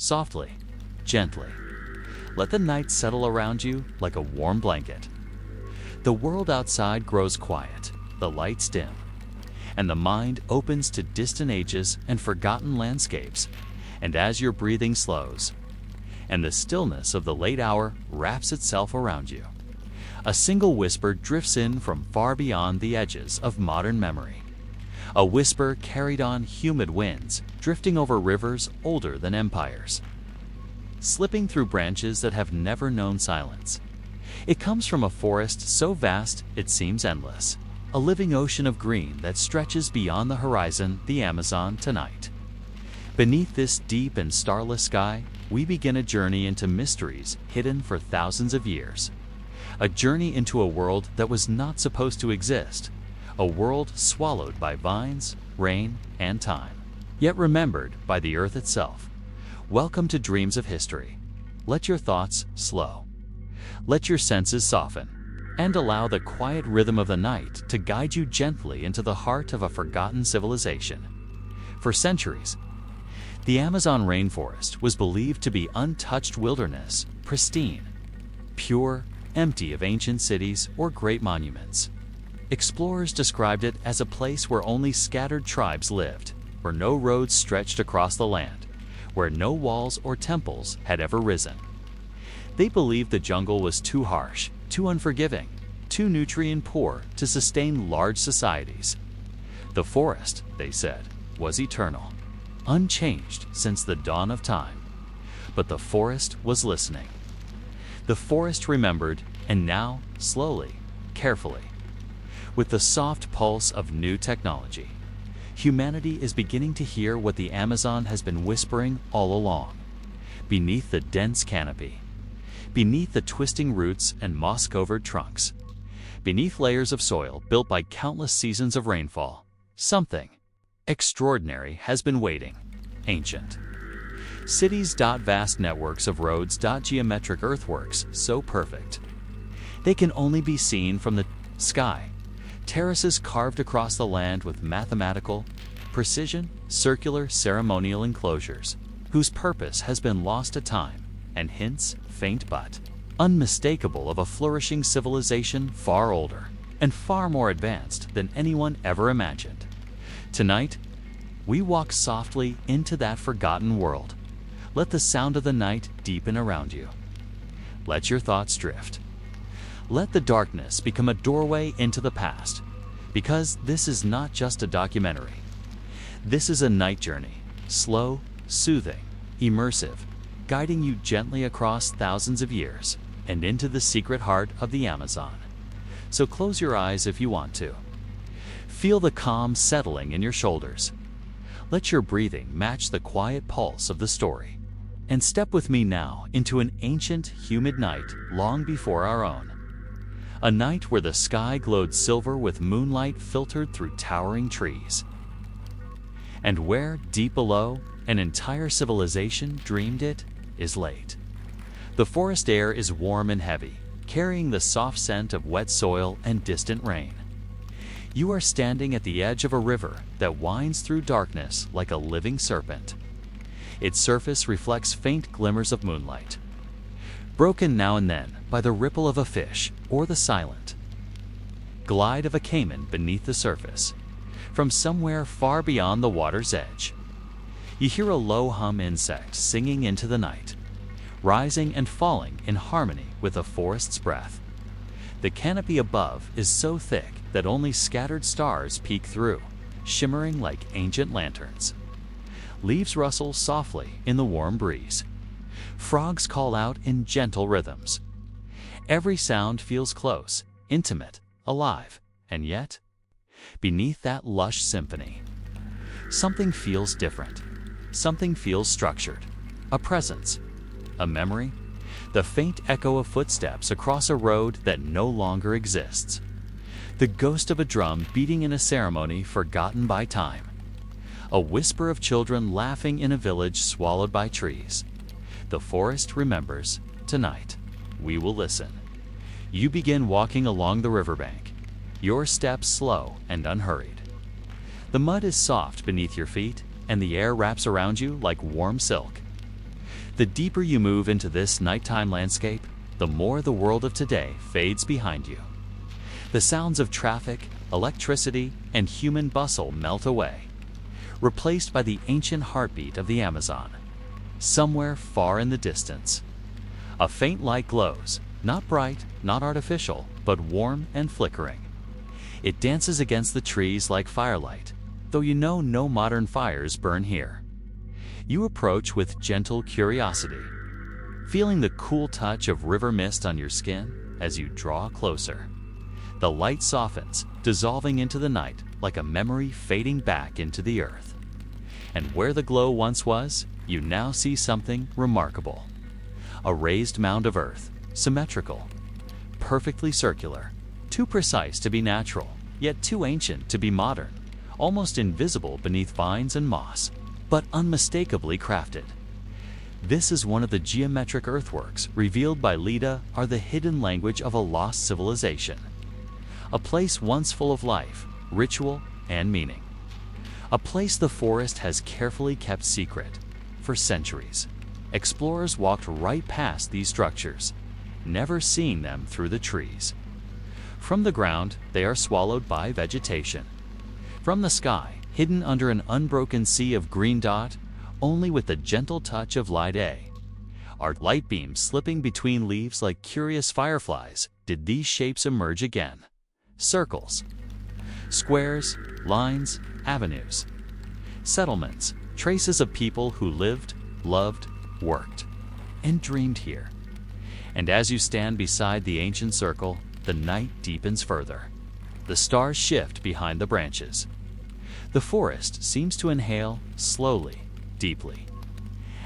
softly, gently. Let the night settle around you like a warm blanket. The world outside grows quiet, the lights dim, and the mind opens to distant ages and forgotten landscapes. And as your breathing slows, and the stillness of the late hour wraps itself around you, a single whisper drifts in from far beyond the edges of modern memory. A whisper carried on humid winds, drifting over rivers older than empires, slipping through branches that have never known silence. It comes from a forest so vast it seems endless, a living ocean of green that stretches beyond the horizon, the Amazon tonight. Beneath this deep and starless sky, we begin a journey into mysteries hidden for thousands of years. A journey into a world that was not supposed to exist, a world swallowed by vines, rain, and time, yet remembered by the earth itself. Welcome to Dreams of History. Let your thoughts slow. Let your senses soften, and allow the quiet rhythm of the night to guide you gently into the heart of a forgotten civilization. For centuries, the Amazon rainforest was believed to be untouched wilderness, pristine, pure, empty of ancient cities or great monuments. Explorers described it as a place where only scattered tribes lived, where no roads stretched across the land, where no walls or temples had ever risen. They believed the jungle was too harsh, too unforgiving, too nutrient poor to sustain large societies. The forest, they said, was eternal, unchanged since the dawn of time. But the forest was listening. The forest remembered, and now, slowly, carefully, with the soft pulse of new technology, humanity is beginning to hear what the Amazon has been whispering all along. Beneath the dense canopy, beneath the twisting roots and moss-covered trunks, beneath layers of soil built by countless seasons of rainfall, something extraordinary has been waiting, ancient. Cities dot vast networks of roads dot geometric earthworks so perfect they can only be seen from the sky. Terraces carved across the land with mathematical precision, circular ceremonial enclosures, whose purpose has been lost to time, and hints, faint but unmistakable, of a flourishing civilization far older and far more advanced than anyone ever imagined. Tonight, we walk softly into that forgotten world. Let the sound of the night deepen around you. Let your thoughts drift. Let the darkness become a doorway into the past, because this is not just a documentary. This is a night journey, slow, soothing, immersive, guiding you gently across thousands of years and into the secret heart of the Amazon. So close your eyes if you want to. Feel the calm settling in your shoulders. Let your breathing match the quiet pulse of the story. And step with me now into an ancient, humid night long before our own. A night where the sky glowed silver with moonlight filtered through towering trees. And where, deep below, an entire civilization dreamed it is late. The forest air is warm and heavy, carrying the soft scent of wet soil and distant rain. You are standing at the edge of a river that winds through darkness like a living serpent. Its surface reflects faint glimmers of moonlight, broken now and then by the ripple of a fish or the silent glide of a caiman beneath the surface. From somewhere far beyond the water's edge, you hear a low hum insect singing into the night, rising and falling in harmony with the forest's breath. The canopy above is so thick that only scattered stars peek through, shimmering like ancient lanterns. Leaves rustle softly in the warm breeze. Frogs call out in gentle rhythms. Every sound feels close, intimate, alive, and yet, beneath that lush symphony, something feels different. Something feels structured. A presence, a memory, the faint echo of footsteps across a road that no longer exists. The ghost of a drum beating in a ceremony forgotten by time. A whisper of children laughing in a village swallowed by trees. The forest remembers. Tonight, we will listen. You begin walking along the riverbank, your steps slow and unhurried. The mud is soft beneath your feet, and the air wraps around you like warm silk. The deeper you move into this nighttime landscape, the more the world of today fades behind you. The sounds of traffic, electricity, and human bustle melt away, replaced by the ancient heartbeat of the Amazon. Somewhere far in the distance, a faint light glows, not bright, not artificial, but warm and flickering. It dances against the trees like firelight, though you know no modern fires burn here. You approach with gentle curiosity, feeling the cool touch of river mist on your skin as you draw closer. The light softens, dissolving into the night like a memory fading back into the earth. And where the glow once was, you now see something remarkable. A raised mound of earth, symmetrical, perfectly circular, too precise to be natural, yet too ancient to be modern, almost invisible beneath vines and moss, but unmistakably crafted. This is one of the geometric earthworks revealed by LIDAR are the hidden language of a lost civilization. A place once full of life, ritual, and meaning. A place the forest has carefully kept secret for centuries. Explorers walked right past these structures, never seeing them through the trees. From the ground, they are swallowed by vegetation. From the sky, hidden under an unbroken sea of green dot, only with the gentle touch of LIDAR. Are light beams slipping between leaves like curious fireflies, did these shapes emerge again. Circles, squares, lines, avenues, settlements, traces of people who lived, loved, worked, and dreamed here. And as you stand beside the ancient circle, the night deepens further. The stars shift behind the branches. The forest seems to inhale slowly, deeply,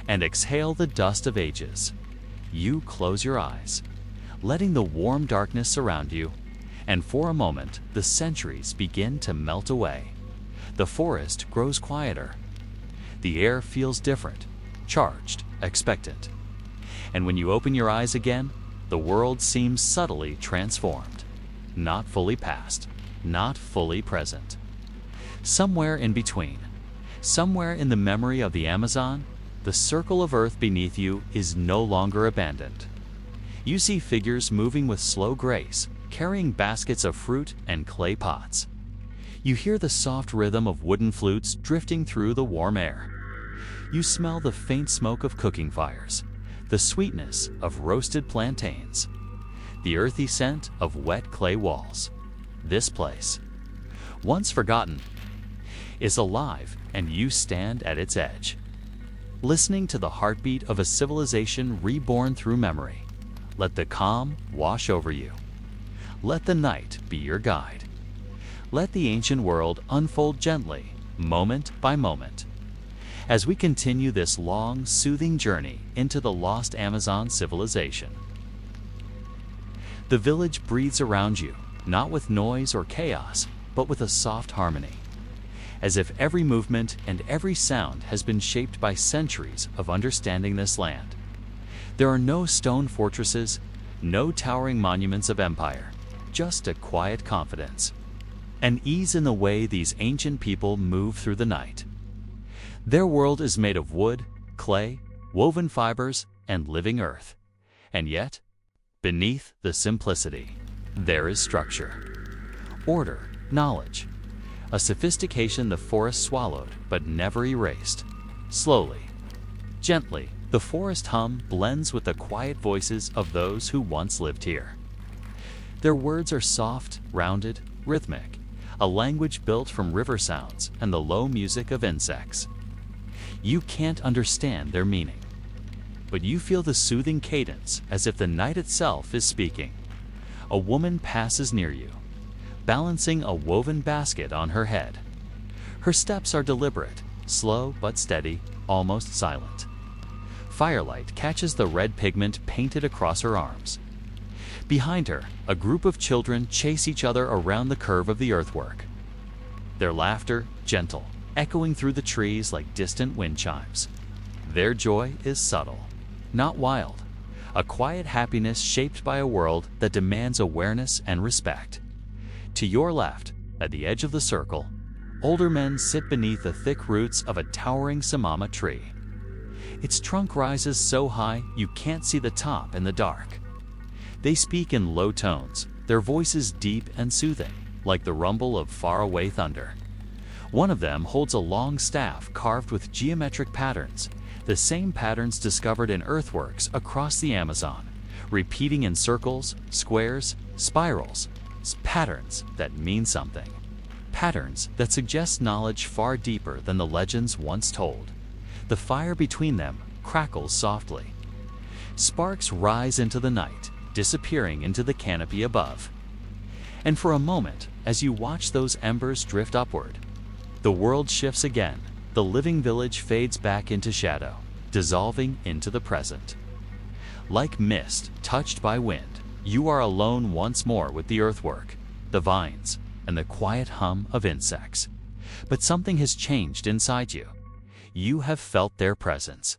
and exhale the dust of ages. You close your eyes, letting the warm darkness surround you, and for a moment, the centuries begin to melt away. The forest grows quieter. The air feels different, charged, expectant. And when you open your eyes again, the world seems subtly transformed. Not fully past, not fully present. Somewhere in between, somewhere in the memory of the Amazon, the circle of earth beneath you is no longer abandoned. You see figures moving with slow grace, carrying baskets of fruit and clay pots. You hear the soft rhythm of wooden flutes drifting through the warm air. You smell the faint smoke of cooking fires, the sweetness of roasted plantains, the earthy scent of wet clay walls. This place, once forgotten, is alive, and you stand at its edge, listening to the heartbeat of a civilization reborn through memory. Let the calm wash over you. Let the night be your guide. Let the ancient world unfold gently, moment by moment, as we continue this long, soothing journey into the lost Amazon civilization. The village breathes around you, not with noise or chaos, but with a soft harmony, as if every movement and every sound has been shaped by centuries of understanding this land. There are no stone fortresses, no towering monuments of empire, just a quiet confidence, an ease in the way these ancient people move through the night. Their world is made of wood, clay, woven fibers, and living earth. And yet, beneath the simplicity, there is structure, order, knowledge, a sophistication the forest swallowed but never erased. Slowly, gently, the forest hum blends with the quiet voices of those who once lived here. Their words are soft, rounded, rhythmic, a language built from river sounds and the low music of insects. You can't understand their meaning, but you feel the soothing cadence as if the night itself is speaking. A woman passes near you, balancing a woven basket on her head. Her steps are deliberate, slow but steady, almost silent. Firelight catches the red pigment painted across her arms. Behind her, a group of children chase each other around the curve of the earthwork. Their laughter, gentle, echoing through the trees like distant wind chimes. Their joy is subtle, not wild, a quiet happiness shaped by a world that demands awareness and respect. To your left, at the edge of the circle, older men sit beneath the thick roots of a towering samama tree. Its trunk rises so high you can't see the top in the dark. They speak in low tones, their voices deep and soothing, like the rumble of faraway thunder. One of them holds a long staff carved with geometric patterns, the same patterns discovered in earthworks across the Amazon, repeating in circles, squares, spirals, patterns that mean something. Patterns that suggest knowledge far deeper than the legends once told. The fire between them crackles softly. Sparks rise into the night, disappearing into the canopy above. And for a moment, as you watch those embers drift upward, the world shifts again. The living village fades back into shadow, dissolving into the present. Like mist touched by wind, you are alone once more with the earthwork, the vines, and the quiet hum of insects. But something has changed inside you. You have felt their presence.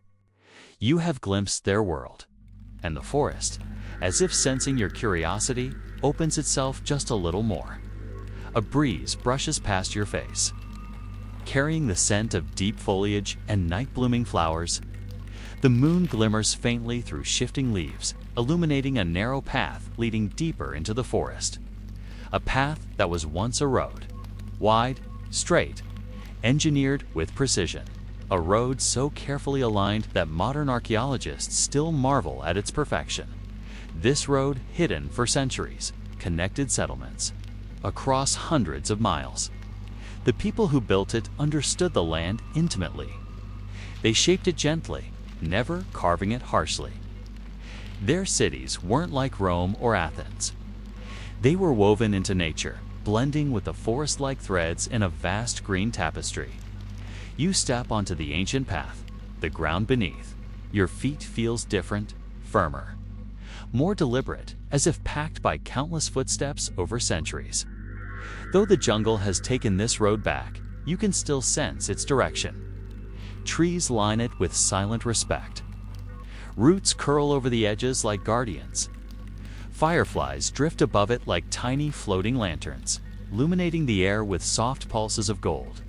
You have glimpsed their world. And the forest, as if sensing your curiosity, opens itself just a little more. A breeze brushes past your face, carrying the scent of deep foliage and night-blooming flowers. The moon glimmers faintly through shifting leaves, illuminating a narrow path leading deeper into the forest. A path that was once a road, wide, straight, engineered with precision. A road so carefully aligned that modern archaeologists still marvel at its perfection. This road hidden for centuries, connected settlements across hundreds of miles. The people who built it understood the land intimately. They shaped it gently, never carving it harshly. Their cities weren't like Rome or Athens. They were woven into nature, blending with the forest-like threads in a vast green tapestry. You step onto the ancient path, the ground beneath. Your feet feels different, firmer, more deliberate, as if packed by countless footsteps over centuries. Though the jungle has taken this road back, you can still sense its direction. Trees line it with silent respect. Roots curl over the edges like guardians. Fireflies drift above it like tiny floating lanterns, illuminating the air with soft pulses of gold.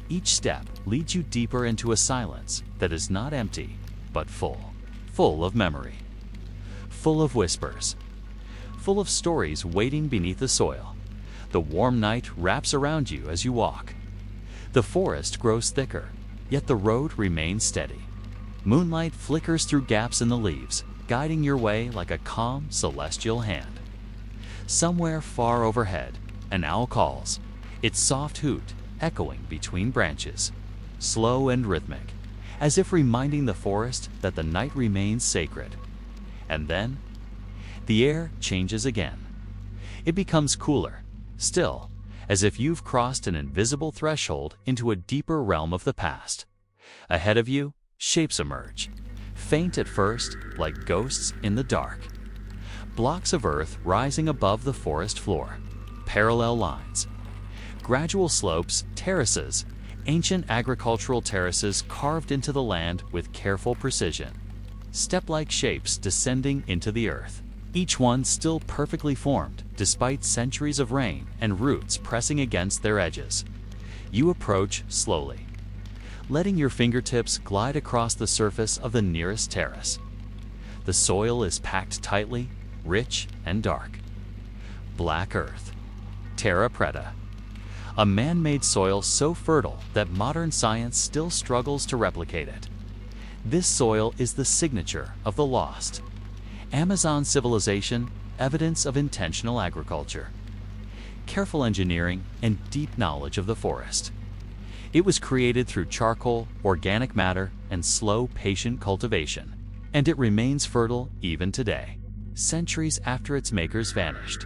Each step leads you deeper into a silence that is not empty, but full of memory, full of whispers, full of stories waiting beneath the soil. The warm night wraps around you as you walk. The forest grows thicker, yet the road remains steady. Moonlight flickers through gaps in the leaves, guiding your way like a calm, celestial hand. Somewhere far overhead, an owl calls, its soft hoot echoing between branches, slow and rhythmic, as if reminding the forest that the night remains sacred. And then, the air changes again. It becomes cooler, still, as if you've crossed an invisible threshold into a deeper realm of the past. Ahead of you, shapes emerge, faint at first, like ghosts in the dark. Blocks of earth rising above the forest floor, parallel lines, gradual slopes, terraces, ancient agricultural terraces carved into the land with careful precision. Step-like shapes descending into the earth, each one still perfectly formed, despite centuries of rain and roots pressing against their edges. You approach slowly, letting your fingertips glide across the surface of the nearest terrace. The soil is packed tightly, rich and dark. Black earth, terra preta, a man-made soil so fertile that modern science still struggles to replicate it. This soil is the signature of the lost Amazon civilization, evidence of intentional agriculture, careful engineering, and deep knowledge of the forest. It was created through charcoal, organic matter, and slow, patient cultivation, and it remains fertile even today, centuries after its makers vanished.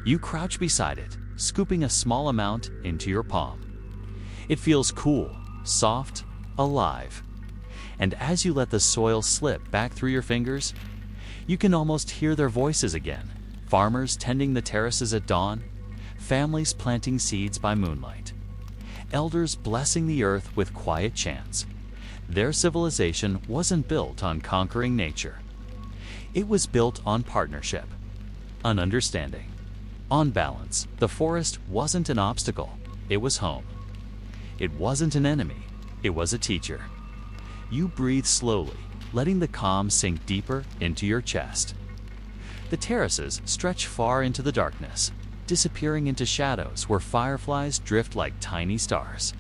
You crouch beside it, scooping a small amount into your palm. It feels cool, soft, alive. And as you let the soil slip back through your fingers, you can almost hear their voices again. Farmers tending the terraces at dawn, families planting seeds by moonlight, elders blessing the earth with quiet chants. Their civilization wasn't built on conquering nature. It was built on partnership, on understanding, on balance. The forest wasn't an obstacle, it was home. It wasn't an enemy, it was a teacher. You breathe slowly, letting the calm sink deeper into your chest. The terraces stretch far into the darkness, disappearing into shadows where fireflies drift like tiny stars.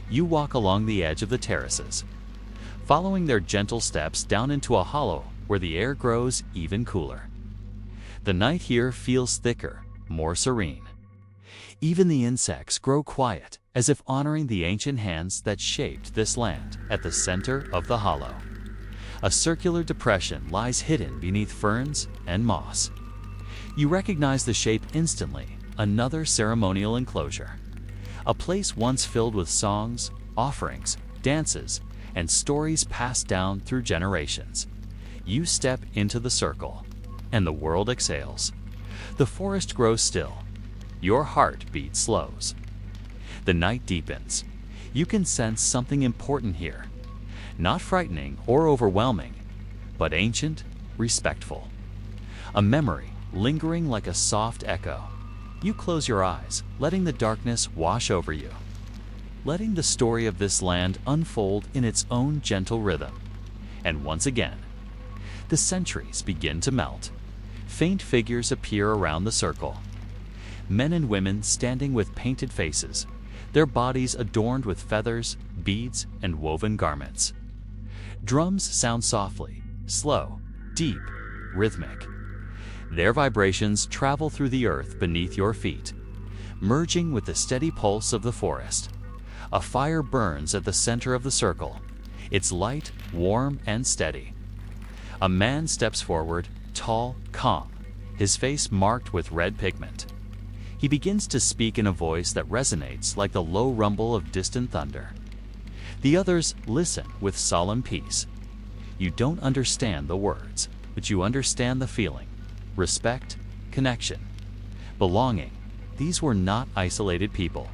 You walk along the edge of the terraces, following their gentle steps down into a hollow where the air grows even cooler. The night here feels thicker, more serene. Even the insects grow quiet, as if honoring the ancient hands that shaped this land. At the center of the hollow, a circular depression lies hidden beneath ferns and moss. You recognize the shape instantly, another ceremonial enclosure. A place once filled with songs, offerings, dances, and stories passed down through generations. You step into the circle, and the world exhales. The forest grows still. Your heartbeat slows. The night deepens. You can sense something important here. Not frightening or overwhelming, but ancient, respectful. A memory lingering like a soft echo. You close your eyes, letting the darkness wash over you, letting the story of this land unfold in its own gentle rhythm. And once again, the centuries begin to melt. Faint figures appear around the circle. Men and women standing with painted faces, their bodies adorned with feathers, beads, and woven garments. Drums sound softly, slow, deep, rhythmic. Their vibrations travel through the earth beneath your feet, merging with the steady pulse of the forest. A fire burns at the center of the circle, its light warm and steady. A man steps forward, tall, calm, his face marked with red pigment. He begins to speak in a voice that resonates like the low rumble of distant thunder. The others listen with solemn peace. You don't understand the words, but you understand the feeling. Respect, connection, belonging. These were not isolated people,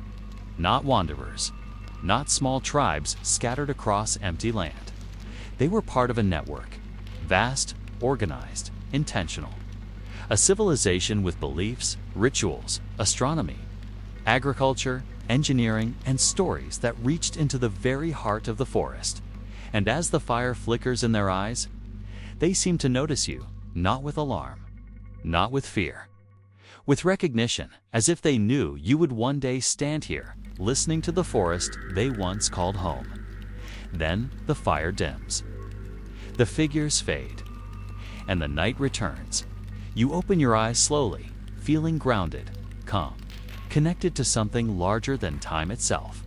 not wanderers, not small tribes scattered across empty land. They were part of a network, vast, organized, intentional. A civilization with beliefs, rituals, astronomy, agriculture, engineering, and stories that reached into the very heart of the forest. And as the fire flickers in their eyes, they seem to notice you, not with alarm, not with fear, with recognition, as if they knew you would one day stand here, listening to the forest they once called home. Then the fire dims. The figures fade, and the night returns. You open your eyes slowly, feeling grounded, calm, connected to something larger than time itself.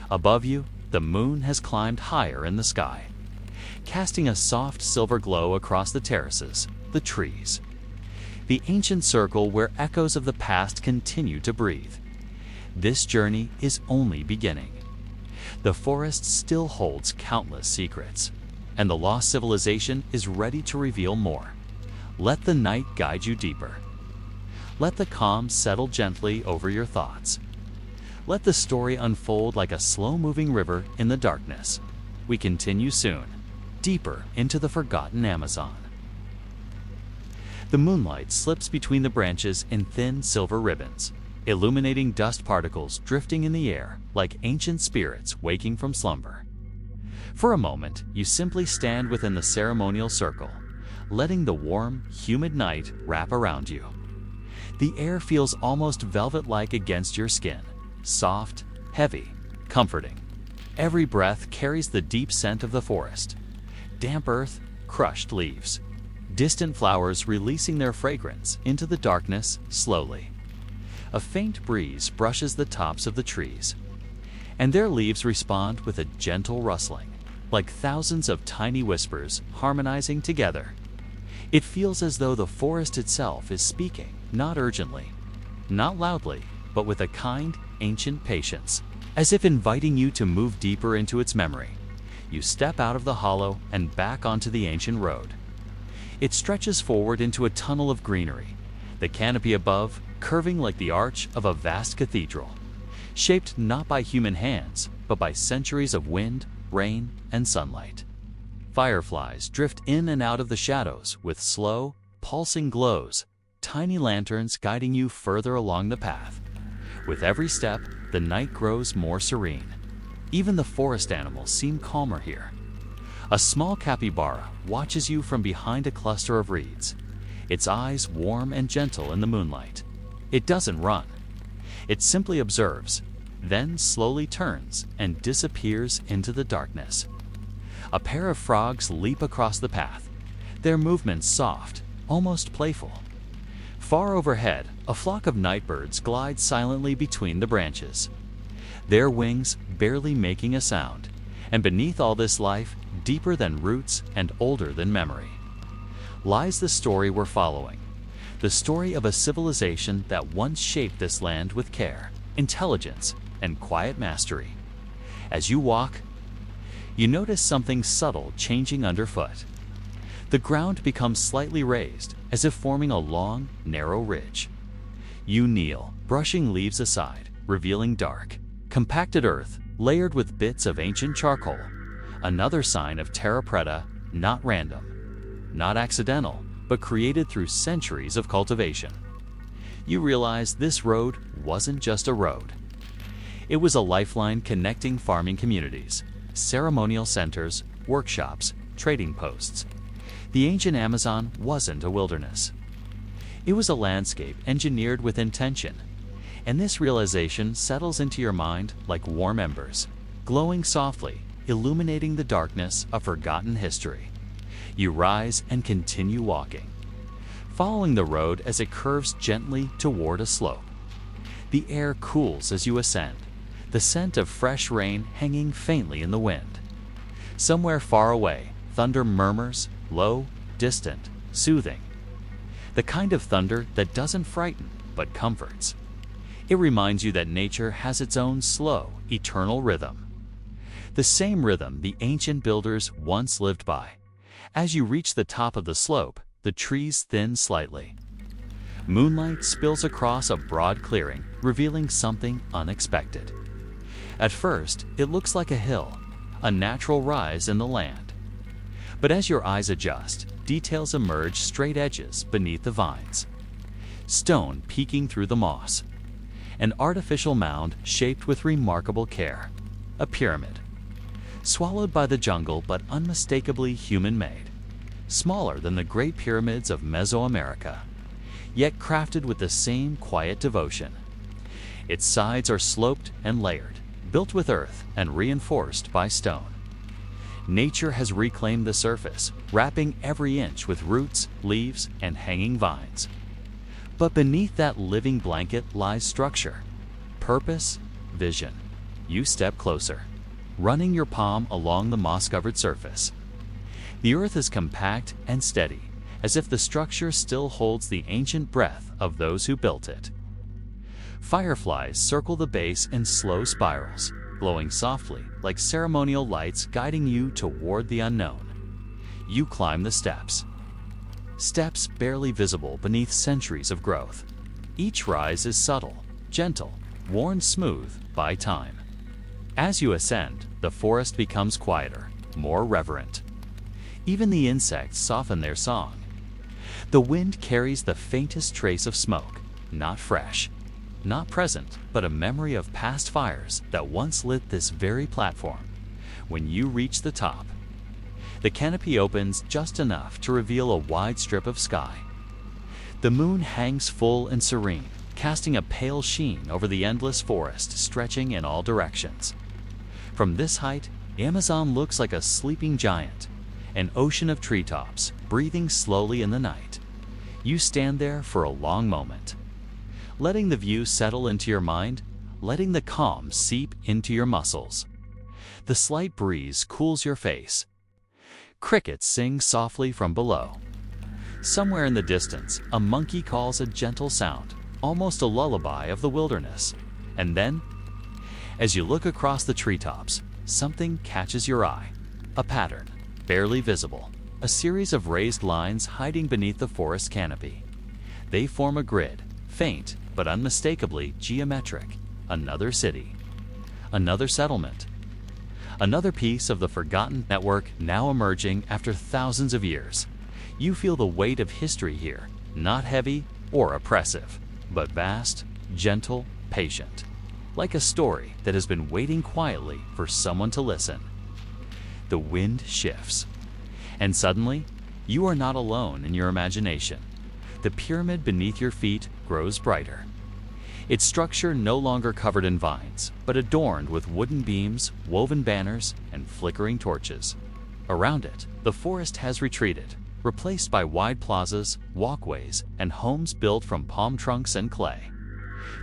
Above you, the moon has climbed higher in the sky, casting a soft silver glow across the terraces, the trees. The ancient circle where echoes of the past continue to breathe. This journey is only beginning. The forest still holds countless secrets, and the lost civilization is ready to reveal more. Let the night guide you deeper. Let the calm settle gently over your thoughts. Let the story unfold like a slow-moving river in the darkness. We continue soon, deeper into the forgotten Amazon. The moonlight slips between the branches in thin silver ribbons, illuminating dust particles drifting in the air like ancient spirits waking from slumber. For a moment, you simply stand within the ceremonial circle, letting the warm, humid night wrap around you. The air feels almost velvet-like against your skin, soft, heavy, comforting. Every breath carries the deep scent of the forest. Damp earth, crushed leaves, distant flowers releasing their fragrance into the darkness slowly. A faint breeze brushes the tops of the trees, and their leaves respond with a gentle rustling, like thousands of tiny whispers harmonizing together. It feels as though the forest itself is speaking, not urgently, not loudly, but with a kind, ancient patience, as if inviting you to move deeper into its memory. You step out of the hollow and back onto the ancient road. It stretches forward into a tunnel of greenery, the canopy above curving like the arch of a vast cathedral, shaped not by human hands, but by centuries of wind, rain, and sunlight. Fireflies drift in and out of the shadows with slow, pulsing glows, tiny lanterns guiding you further along the path. With every step, the night grows more serene. Even the forest animals seem calmer here. A small capybara watches you from behind a cluster of reeds, its eyes warm and gentle in the moonlight. It doesn't run. It simply observes, then slowly turns and disappears into the darkness. A pair of frogs leap across the path, their movements soft, almost playful. Far overhead, a flock of nightbirds glide silently between the branches, their wings barely making a sound, and beneath all this life, deeper than roots and older than memory, lies the story we're following, the story of a civilization that once shaped this land with care, intelligence, and quiet mastery. As you walk, you notice something subtle changing underfoot. The ground becomes slightly raised, as if forming a long, narrow ridge. You kneel, brushing leaves aside, revealing dark, compacted earth layered with bits of ancient charcoal, another sign of terra preta, not random, not accidental, but created through centuries of cultivation. You realize this road wasn't just a road. It was a lifeline connecting farming communities, ceremonial centers, workshops, trading posts. The ancient Amazon wasn't a wilderness. It was a landscape engineered with intention, and this realization settles into your mind like warm embers, glowing softly, illuminating the darkness of forgotten history. You rise and continue walking, following the road as it curves gently toward a slope. The air cools as you ascend, the scent of fresh rain hanging faintly in the wind. Somewhere far away, thunder murmurs, low, distant, soothing. The kind of thunder that doesn't frighten, but comforts. It reminds you that nature has its own slow, eternal rhythm. The same rhythm the ancient builders once lived by. As you reach the top of the slope, the trees thin slightly. Moonlight spills across a broad clearing, revealing something unexpected. At first, it looks like a hill, a natural rise in the land. But as your eyes adjust, details emerge straight edges beneath the vines. Stone peeking through the moss. An artificial mound shaped with remarkable care. A pyramid. Swallowed by the jungle but unmistakably human-made. Smaller than the great pyramids of Mesoamerica, yet crafted with the same quiet devotion. Its sides are sloped and layered, built with earth and reinforced by stone. Nature has reclaimed the surface, wrapping every inch with roots, leaves, and hanging vines. But beneath that living blanket lies structure, purpose, vision. You step closer, running your palm along the moss-covered surface. The earth is compact and steady, as if the structure still holds the ancient breath of those who built it. Fireflies circle the base in slow spirals, glowing softly like ceremonial lights guiding you toward the unknown. You climb the steps. Steps barely visible beneath centuries of growth. Each rise is subtle, gentle, worn smooth by time. As you ascend, the forest becomes quieter, more reverent. Even the insects soften their song. The wind carries the faintest trace of smoke, not fresh, not present, but a memory of past fires that once lit this very platform. When you reach the top, the canopy opens just enough to reveal a wide strip of sky. The moon hangs full and serene, casting a pale sheen over the endless forest stretching in all directions. From this height, Amazon looks like a sleeping giant, an ocean of treetops breathing slowly in the night. You stand there for a long moment, letting the view settle into your mind, letting the calm seep into your muscles. The slight breeze cools your face. Crickets sing softly from below. Somewhere in the distance, a monkey calls a gentle sound, almost a lullaby of the wilderness. And then, as you look across the treetops, something catches your eye. A pattern, barely visible, a series of raised lines hiding beneath the forest canopy. They form a grid, faint but unmistakably geometric. Another city, another settlement, another piece of the forgotten network now emerging after thousands of years. You feel the weight of history here, not heavy or oppressive, but vast, gentle, patient, like a story that has been waiting quietly for someone to listen. The wind shifts. And suddenly, you are not alone in your imagination. The pyramid beneath your feet grows brighter. Its structure no longer covered in vines, but adorned with wooden beams, woven banners, and flickering torches. Around it, the forest has retreated, replaced by wide plazas, walkways, and homes built from palm trunks and clay.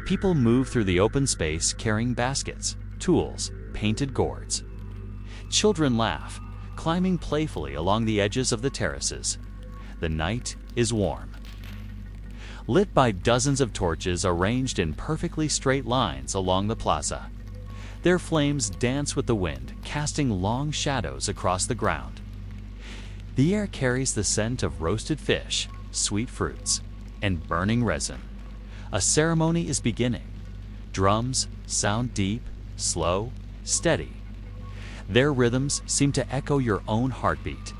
People move through the open space carrying baskets, tools, painted gourds. Children laugh, climbing playfully along the edges of the terraces. The night is warm. Lit by dozens of torches arranged in perfectly straight lines along the plaza. Their flames dance with the wind, casting long shadows across the ground. The air carries the scent of roasted fish, sweet fruits, and burning resin. A ceremony is beginning. Drums sound deep, slow, steady. Their rhythms seem to echo your own heartbeat.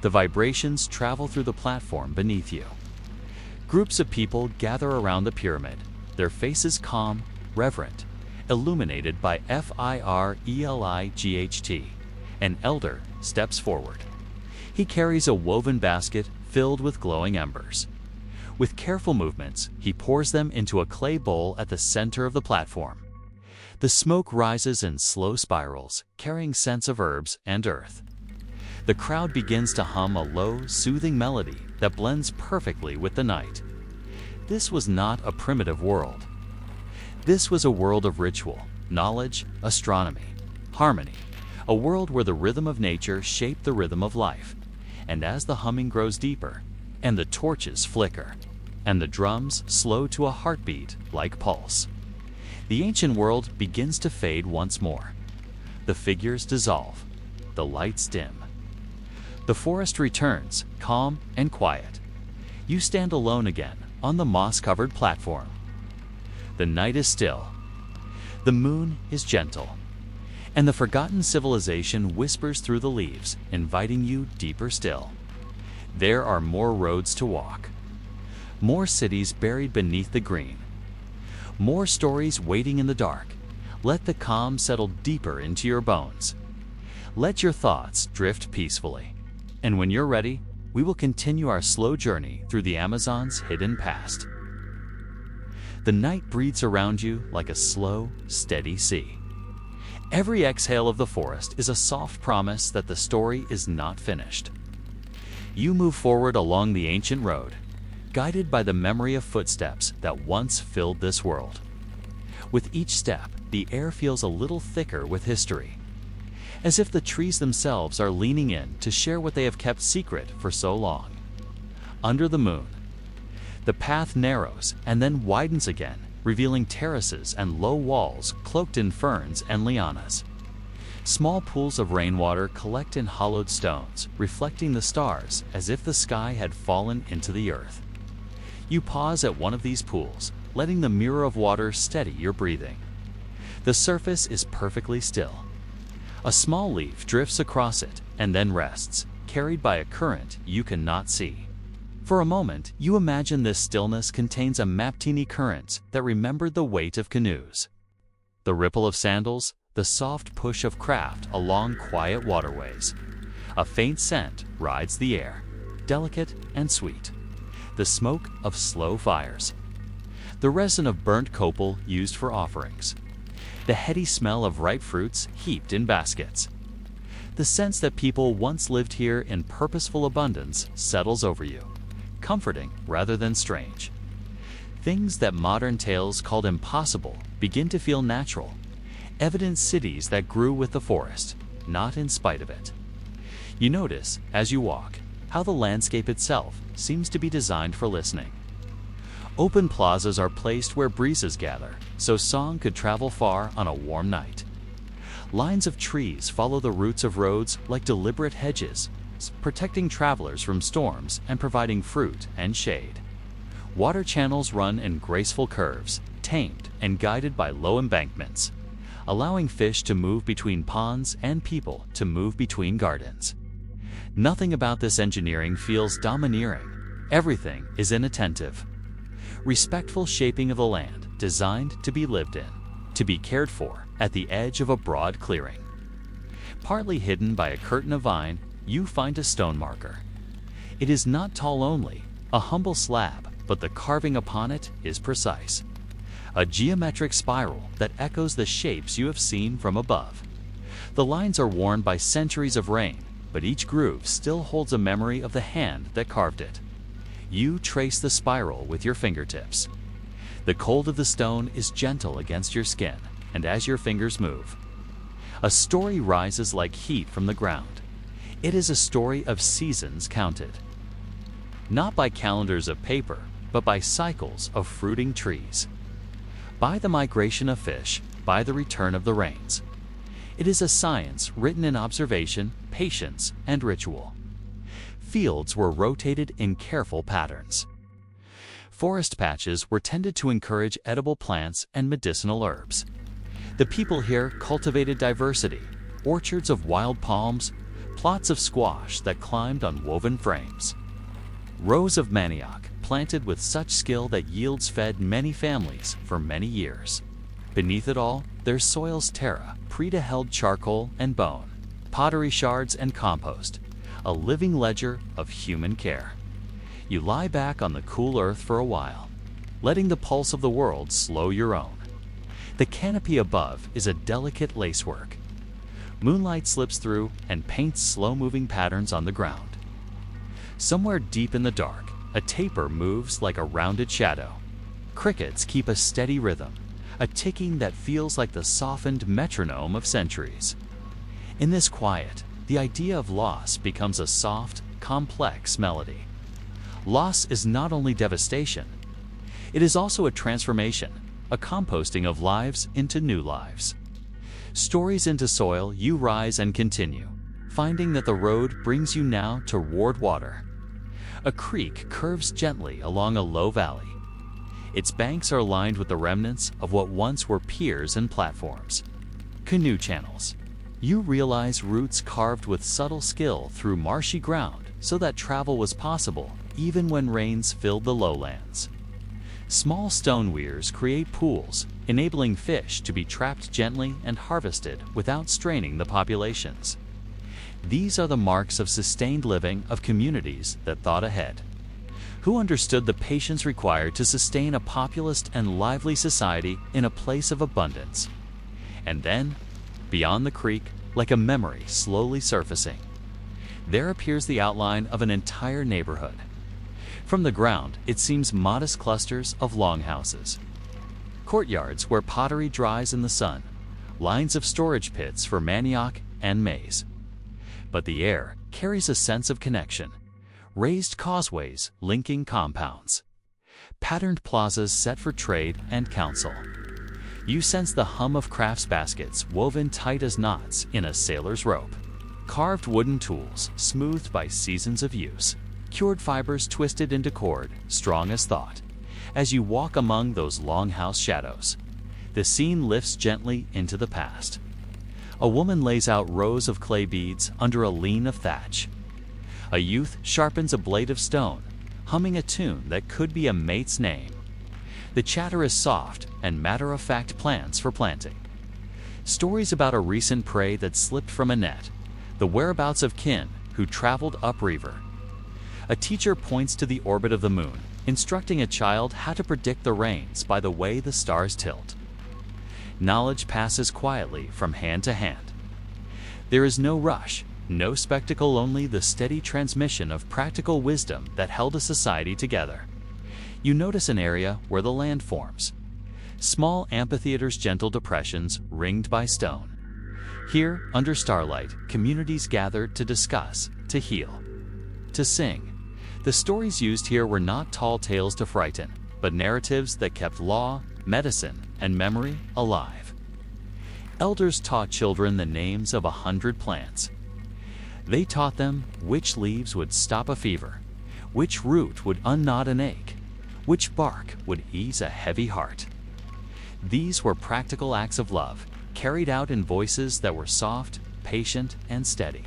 The vibrations travel through the platform beneath you. Groups of people gather around the pyramid, their faces calm, reverent, illuminated by fire-elight. An elder steps forward. He carries a woven basket filled with glowing embers. With careful movements, he pours them into a clay bowl at the center of the platform. The smoke rises in slow spirals, carrying scents of herbs and earth. The crowd begins to hum a low, soothing melody that blends perfectly with the night. This was not a primitive world. This was a world of ritual, knowledge, astronomy, harmony, a world where the rhythm of nature shaped the rhythm of life. And as the humming grows deeper, and the torches flicker, and the drums slow to a heartbeat like pulse, the ancient world begins to fade once more. The figures dissolve, the lights dim. The forest returns, calm and quiet. You stand alone again on the moss-covered platform. The night is still. The moon is gentle. And the forgotten civilization whispers through the leaves, inviting you deeper still. There are more roads to walk. More cities buried beneath the green. More stories waiting in the dark. Let the calm settle deeper into your bones. Let your thoughts drift peacefully. And when you're ready, we will continue our slow journey through the Amazon's hidden past. The night breathes around you like a slow, steady sea. Every exhale of the forest is a soft promise that the story is not finished. You move forward along the ancient road, guided by the memory of footsteps that once filled this world. With each step, the air feels a little thicker with history, as if the trees themselves are leaning in to share what they have kept secret for so long. Under the moon, the path narrows and then widens again, revealing terraces and low walls cloaked in ferns and lianas. Small pools of rainwater collect in hollowed stones, reflecting the stars as if the sky had fallen into the earth. You pause at one of these pools, letting the mirror of water steady your breathing. The surface is perfectly still. A small leaf drifts across it and then rests, carried by a current you cannot see. For a moment, you imagine this stillness contains a Maptini current that remembered the weight of canoes. The ripple of sandals, the soft push of craft along quiet waterways. A faint scent rides the air, delicate and sweet. The smoke of slow fires. The resin of burnt copal used for offerings. The heady smell of ripe fruits heaped in baskets. The sense that people once lived here in purposeful abundance settles over you, comforting rather than strange. Things that modern tales called impossible begin to feel natural, evident cities that grew with the forest, not in spite of it. You notice, as you walk, how the landscape itself seems to be designed for listening. Open plazas are placed where breezes gather, so song could travel far on a warm night. Lines of trees follow the roots of roads like deliberate hedges, protecting travelers from storms and providing fruit and shade. Water channels run in graceful curves, tamed and guided by low embankments, allowing fish to move between ponds and people to move between gardens. Nothing about this engineering feels domineering. Everything is inattentive. Respectful shaping of the land, designed to be lived in, to be cared for at the edge of a broad clearing. Partly hidden by a curtain of vine, you find a stone marker. It is not tall only, a humble slab, but the carving upon it is precise. A geometric spiral that echoes the shapes you have seen from above. The lines are worn by centuries of rain, but each groove still holds a memory of the hand that carved it. You trace the spiral with your fingertips. The cold of the stone is gentle against your skin, and as your fingers move, a story rises like heat from the ground. It is a story of seasons counted. Not by calendars of paper, but by cycles of fruiting trees. By the migration of fish, by the return of the rains. It is a science written in observation, patience, and ritual. Fields were rotated in careful patterns. Forest patches were tended to encourage edible plants and medicinal herbs. The people here cultivated diversity, orchards of wild palms, plots of squash that climbed on woven frames. Rows of manioc planted with such skill that yields fed many families for many years. Beneath it all, their soil's terra, preta held charcoal and bone, pottery shards and compost, a living ledger of human care. You lie back on the cool earth for a while, letting the pulse of the world slow your own. The canopy above is a delicate lacework. Moonlight slips through and paints slow-moving patterns on the ground. Somewhere deep in the dark, a tapir moves like a rounded shadow. Crickets keep a steady rhythm, a ticking that feels like the softened metronome of centuries. In this quiet, the idea of loss becomes a soft, complex melody. Loss is not only devastation, it is also a transformation, a composting of lives into new lives. Stories into soil, you rise and continue, finding that the road brings you now toward water. A creek curves gently along a low valley. Its banks are lined with the remnants of what once were piers and platforms. Canoe channels. You realize routes carved with subtle skill through marshy ground so that travel was possible even when rains filled the lowlands. Small stone weirs create pools, enabling fish to be trapped gently and harvested without straining the populations. These are the marks of sustained living of communities that thought ahead, who understood the patience required to sustain a populous and lively society in a place of abundance. And then, beyond the creek, like a memory slowly surfacing, there appears the outline of an entire neighborhood. From the ground, it seems modest clusters of longhouses. Courtyards where pottery dries in the sun, lines of storage pits for manioc and maize. But the air carries a sense of connection. Raised causeways linking compounds. Patterned plazas set for trade and council. You sense the hum of crafts baskets woven tight as knots in a sailor's rope. Carved wooden tools smoothed by seasons of use. Cured fibers twisted into cord, strong as thought. As you walk among those longhouse shadows, the scene lifts gently into the past. A woman lays out rows of clay beads under a lean of thatch. A youth sharpens a blade of stone, humming a tune that could be a mate's name. The chatter is soft and matter-of-fact plans for planting. Stories about a recent prey that slipped from a net, the whereabouts of kin who traveled upriver. A teacher points to the orbit of the moon, instructing a child how to predict the rains by the way the stars tilt. Knowledge passes quietly from hand to hand. There is no rush, no spectacle, only the steady transmission of practical wisdom that held a society together. You notice an area where the land forms. Small amphitheaters, gentle depressions ringed by stone. Here, under starlight, communities gathered to discuss, to heal, to sing. The stories used here were not tall tales to frighten, but narratives that kept law, medicine, and memory alive. Elders taught children the names of 100 plants. They taught them which leaves would stop a fever, which root would unknot an ache, which bark would ease a heavy heart. These were practical acts of love, carried out in voices that were soft, patient, and steady.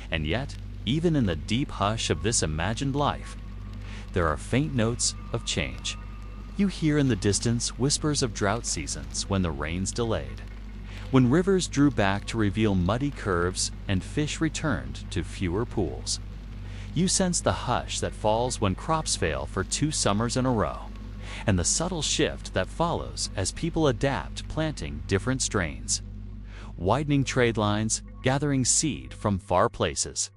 And yet, even in the deep hush of this imagined life, there are faint notes of change. You hear in the distance whispers of drought seasons when the rains delayed, when rivers drew back to reveal muddy curves and fish returned to fewer pools. You sense the hush that falls when crops fail for 2 summers in a row, and the subtle shift that follows as people adapt, planting different strains, widening trade lines, gathering seed from far places.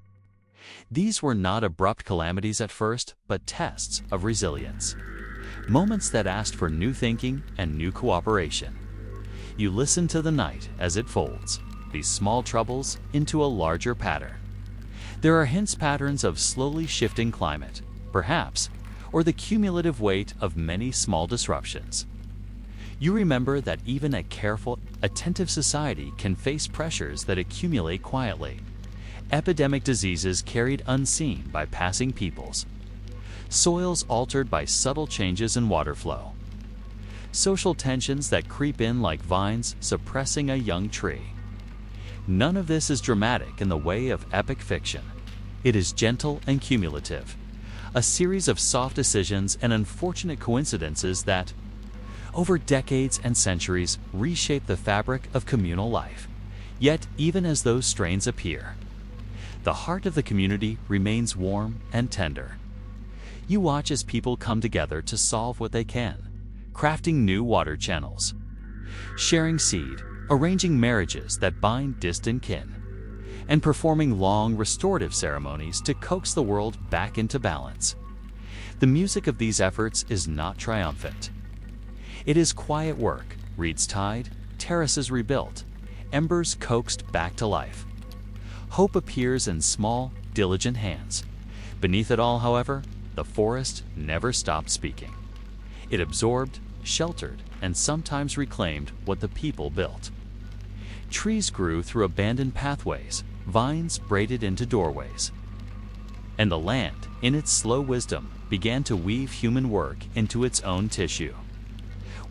These were not abrupt calamities at first, but tests of resilience. Moments that asked for new thinking and new cooperation. You listen to the night as it folds these small troubles into a larger pattern. There are patterns of slowly shifting climate, perhaps, or the cumulative weight of many small disruptions. You remember that even a careful, attentive society can face pressures that accumulate quietly. Epidemic diseases carried unseen by passing peoples. Soils altered by subtle changes in water flow. Social tensions that creep in like vines suppressing a young tree. None of this is dramatic in the way of epic fiction. It is gentle and cumulative, a series of soft decisions and unfortunate coincidences that, over decades and centuries, reshape the fabric of communal life. Yet, even as those strains appear, the heart of the community remains warm and tender. You watch as people come together to solve what they can, crafting new water channels, sharing seed, arranging marriages that bind distant kin, and performing long restorative ceremonies to coax the world back into balance. The music of these efforts is not triumphant. It is quiet work, reeds tied, terraces rebuilt, embers coaxed back to life. Hope appears in small, diligent hands. Beneath it all, however, the forest never stopped speaking. It absorbed, sheltered, and sometimes reclaimed what the people built. Trees grew through abandoned pathways, vines braided into doorways. And the land, in its slow wisdom, began to weave human work into its own tissue.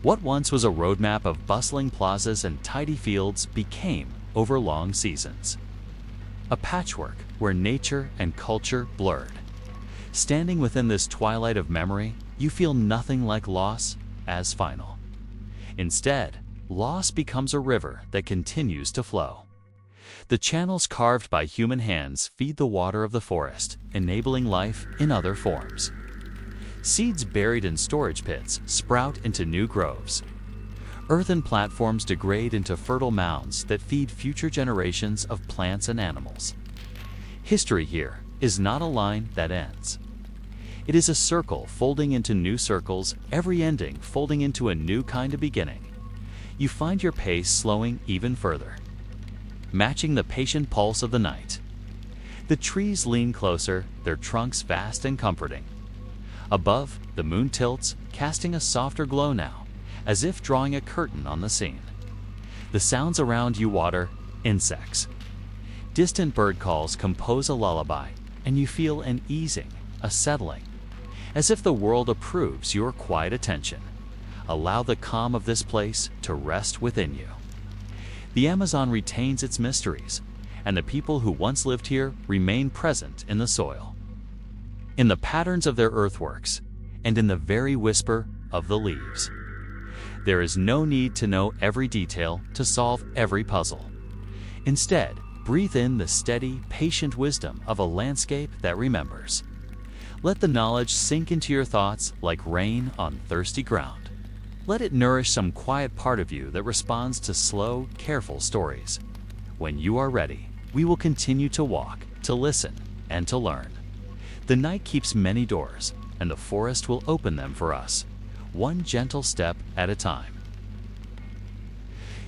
What once was a roadmap of bustling plazas and tidy fields became, over long seasons, a patchwork where nature and culture blurred. Standing within this twilight of memory, you feel nothing like loss as final. Instead, loss becomes a river that continues to flow. The channels carved by human hands feed the water of the forest, enabling life in other forms. Seeds buried in storage pits sprout into new groves. Earthen platforms degrade into fertile mounds that feed future generations of plants and animals. History here is not a line that ends. It is a circle folding into new circles, every ending folding into a new kind of beginning. You find your pace slowing even further, matching the patient pulse of the night. The trees lean closer, their trunks vast and comforting. Above, the moon tilts, casting a softer glow now, as if drawing a curtain on the scene. The sounds around you water, insects. Distant bird calls compose a lullaby, and you feel an easing, a settling, as if the world approves your quiet attention. Allow the calm of this place to rest within you. The Amazon retains its mysteries, and the people who once lived here remain present in the soil, in the patterns of their earthworks, and in the very whisper of the leaves. There is no need to know every detail to solve every puzzle. Instead, breathe in the steady, patient wisdom of a landscape that remembers. Let the knowledge sink into your thoughts like rain on thirsty ground. Let it nourish some quiet part of you that responds to slow, careful stories. When you are ready, we will continue to walk, to listen, and to learn. The night keeps many doors, and the forest will open them for us, one gentle step at a time.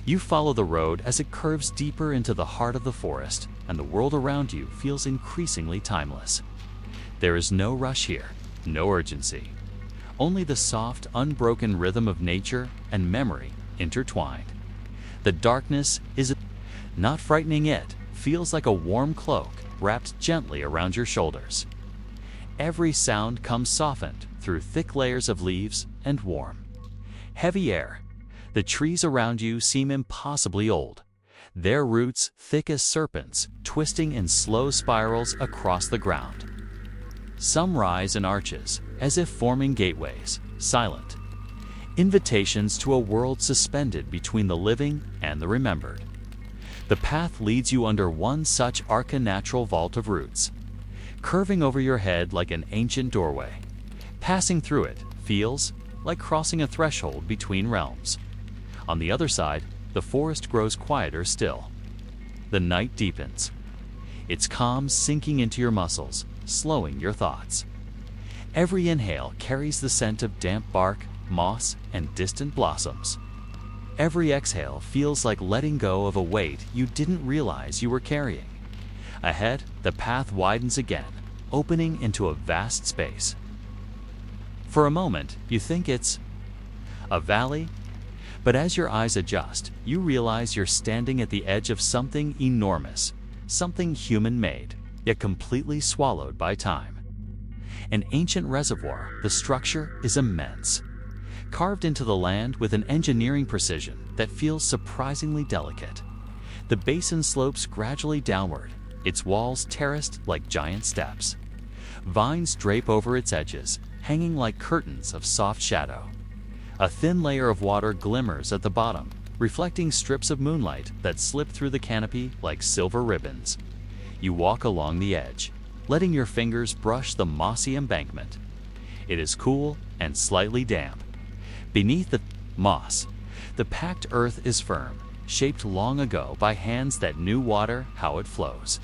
You follow the road as it curves deeper into the heart of the forest, and the world around you feels increasingly timeless. There is no rush here, no urgency. Only the soft, unbroken rhythm of nature and memory intertwined. The darkness is not frightening. It feels like a warm cloak wrapped gently around your shoulders. Every sound comes softened through thick layers of leaves and warm, heavy air. The trees around you seem impossibly old, their roots thick as serpents, twisting in slow spirals across the ground. Some rise in arches, as if forming gateways, silent, invitations to a world suspended between the living and the remembered. The path leads you under one such archinatural vault of roots, curving over your head like an ancient doorway. Passing through it feels like crossing a threshold between realms. On the other side, the forest grows quieter still. The night deepens, its calm sinking into your muscles, slowing your thoughts. Every inhale carries the scent of damp bark, moss, and distant blossoms. Every exhale feels like letting go of a weight you didn't realize you were carrying. Ahead, the path widens again, opening into a vast space. For a moment, you think it's a valley, but as your eyes adjust, you realize you're standing at the edge of something enormous, something human-made, yet completely swallowed by time. An ancient reservoir, the structure is immense, carved into the land with an engineering precision that feels surprisingly delicate. The basin slopes gradually downward, its walls terraced like giant steps. Vines drape over its edges, hanging like curtains of soft shadow. A thin layer of water glimmers at the bottom, reflecting strips of moonlight that slip through the canopy like silver ribbons. You walk along the edge, letting your fingers brush the mossy embankment. It is cool and slightly damp. Beneath the moss, the packed earth is firm, shaped long ago by hands that knew water, how it flows,